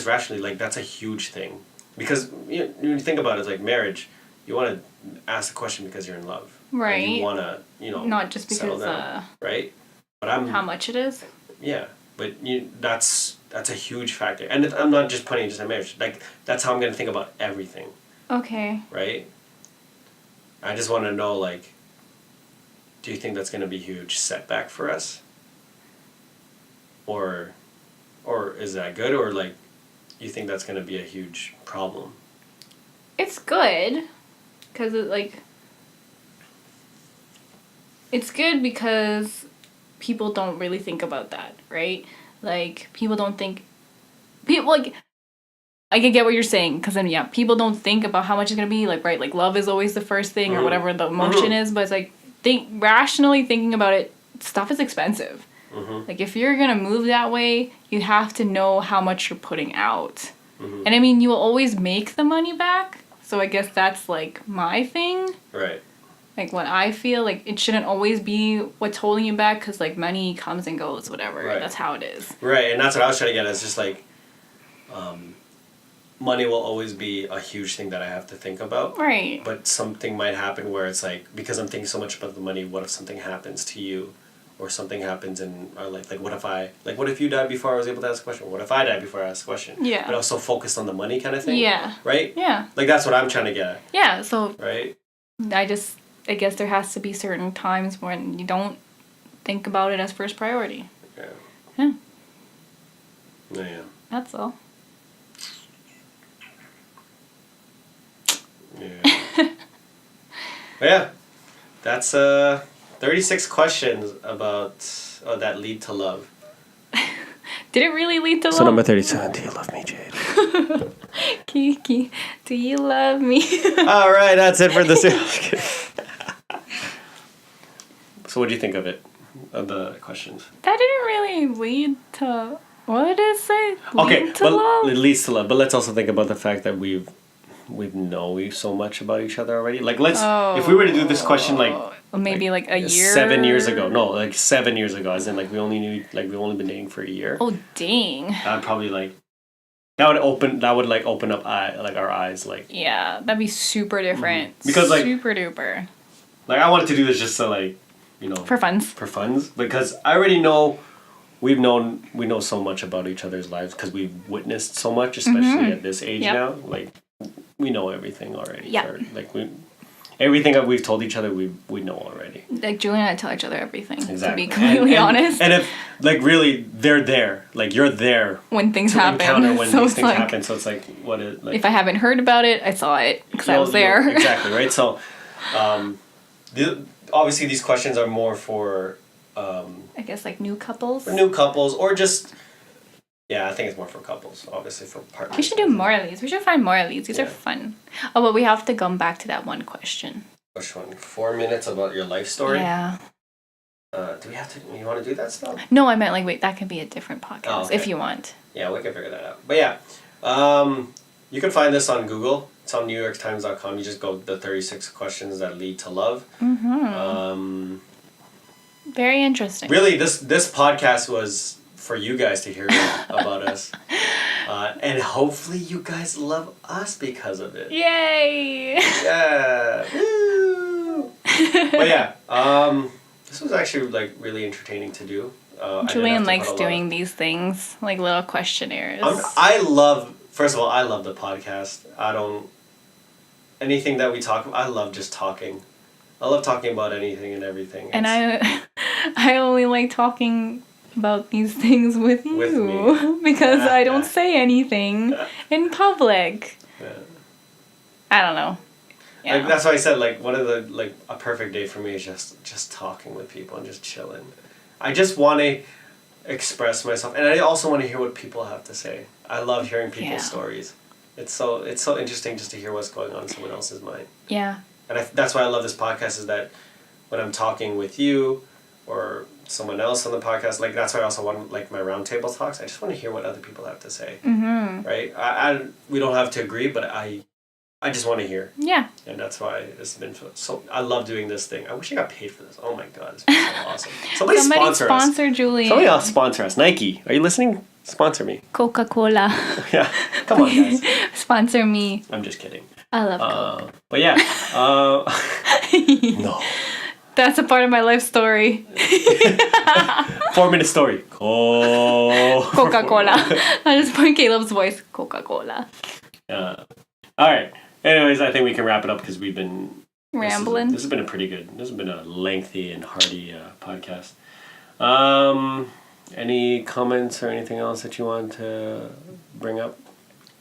rationally. Like, that's a huge thing. Because when you think about it, like marriage, you want to ask the question because you're in love. Right. And you want to, not just because down, right? But how much it is? Yeah, but that's a huge factor. And I'm not just putting it just on marriage. Like, that's how I'm going to think about everything. Okay. Right? I just want to know, like, do you think that's going to be a huge setback for us? Or is that good? Or, like, you think that's going to be a huge problem? It's good. Because, it's good because people don't really think about that, right? Like, people don't think... I can get what you're saying, because then, yeah, people don't think about how much it's going to be, like, right? Like, love is always the first thing, or whatever the emotion is, but it's like, rationally thinking about it, stuff is expensive. Like, if you're going to move that way, you have to know how much you're putting out. And I mean, you will always make the money back, so I guess that's, like, my thing. Right. Like, what I feel, like, it shouldn't always be what's holding you back, because, like, money comes and goes, whatever. Right. That's how it is. Right, and that's what I was trying to get at. It's just, like, money will always be a huge thing that I have to think about. Right. But something might happen where it's like, because I'm thinking so much about the money, what if something happens to you? Or something happens in our life? Like, what if you died before I was able to ask a question? What if I died before I asked a question? Yeah. But I was so focused on the money kind of thing. Yeah. Right? Yeah. Like, that's what I'm trying to get at. Yeah, so... Right? I guess there has to be certain times when you don't think about it as first priority. Yeah. Yeah. Yeah. That's all. Yeah. Yeah. That's 36 questions about that lead to love. Did it really lead to love? So number 37, do you love me, Jade? Kiki, do you love me? All right, that's it for this. So what do you think of it? Of the questions? That didn't really lead to... What did it say? Okay, but it leads to love. But let's also think about the fact that we know so much about each other already. Like, if we were to do this question, like... Maybe like a year? 7 years ago. No, like 7 years ago. As in, like, we've only been dating for a year. Oh, dang. That'd probably, like... That would open up our eyes, like... Yeah, that'd be super different. Because, like... Super duper. Like, I wanted to do this just to, like, you know... For funs. Because I already know... We know so much about each other's lives because we've witnessed so much, especially at this age now. Like, we know everything already. Yeah. Everything that we've told each other, we know already. Like, Julie and I tell each other everything, exactly. to be completely honest. And if, like, really, they're there. Like, you're there. When things happen. Encounter when these things happen. So it's like, what is... Like, if I haven't heard about it, I saw it because I was there. Exactly, right? So, obviously, these questions are more for... I guess like new couples. For new couples, or just... Yeah, I think it's more for couples, obviously for partners. We should do more of these. We should find more of these. These are fun. Oh, but we have to come back to that one question. Which one? 4 minutes about your life story? Yeah. Do we have to... You want to do that stuff? No, I meant like, wait, that can be a different podcast okay. if you want. Yeah, we can figure that out. But yeah, you can find this on Google. It's on NewYorkTimes.com. You just go the 36 questions that lead to love. Mm-hmm. Very interesting. Really, this podcast was for you guys to hear about us. And hopefully you guys love us because of it. Yay! Yeah! Woo! But yeah, this was actually like really entertaining to do. Julian likes doing these things, like little questionnaires. First of all, I love the podcast. Anything that we talk about, I love just talking. I love talking about anything and everything. And I only like talking about these things with you. With me. Because I don't say anything in public. Yeah. I don't know. Yeah. Like, that's why I said, like, one of the, like, a perfect day for me is just talking with people and just chilling. I just want to express myself, and I also want to hear what people have to say. I love hearing people's stories. It's so interesting just to hear what's going on in someone else's mind. Yeah. And that's why I love this podcast, is that when I'm talking with you or someone else on the podcast, like, that's why I also want, like, my roundtable talks. I just want to hear what other people have to say. Mm-hmm. Right? We don't have to agree, but I just want to hear. Yeah. And that's why it's been so... I love doing this thing. I wish I got paid for this. Oh my God, it's been so awesome. Somebody sponsor Julie. Somebody else sponsor us. Nike, are you listening? Sponsor me. Coca-Cola. Yeah. Come on, guys. Sponsor me. I'm just kidding. I love Coke. But yeah. No. That's a part of my life story. 4-minute story. Coca-Cola. I just put Caleb's voice. Coca-Cola. All right. Anyways, I think we can wrap it up because we've been... Rambling. This has been a lengthy and hearty podcast. Any comments or anything else that you want to bring up?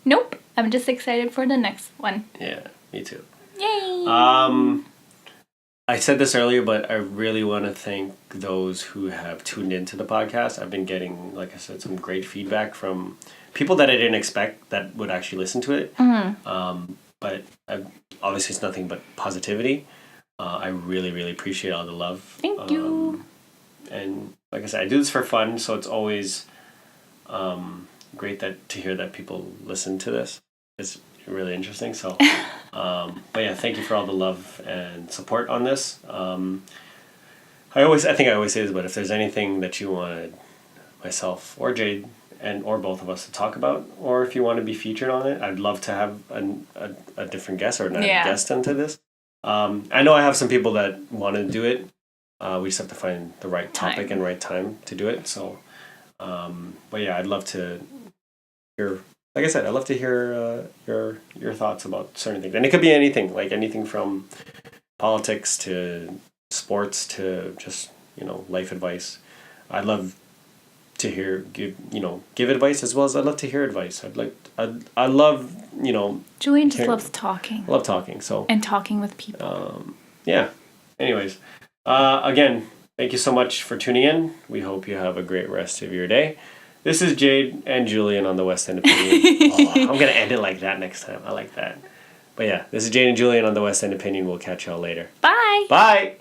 Nope. I'm just excited for the next one. Yeah, me too. Yay! I said this earlier, but I really want to thank those who have tuned into the podcast. I've been getting, like I said, some great feedback from people that I didn't expect that would actually listen to it. Mm-hmm. But obviously it's nothing but positivity. I really, really appreciate all the love. Thank you. And like I said, I do this for fun, so it's always great to hear that people listen to this. It's really interesting. So, but yeah, thank you for all the love and support on this. I think I always say this, but if there's anything that you wanted myself or Jade or both of us to talk about, or if you want to be featured on it, I'd love to have a different guest or not guest into this. I know I have some people that want to do it. We just have to find the right topic and right time to do it. So, but yeah, I'd love to hear. Like I said, I'd love to hear your thoughts about certain things, and it could be anything, like anything from politics to sports to just life advice. I'd love to give advice, as well as I'd love to hear advice. I love Julian just loves talking. I love talking. So and talking with people. Yeah. Anyways, again, thank you so much for tuning in. We hope you have a great rest of your day. This is Jade and Julian on the WestEnd Opinion. I'm gonna end it like that next time. I like that. But yeah, this is Jade and Julian on the WestEnd Opinion. We'll catch y'all later. Bye. Bye.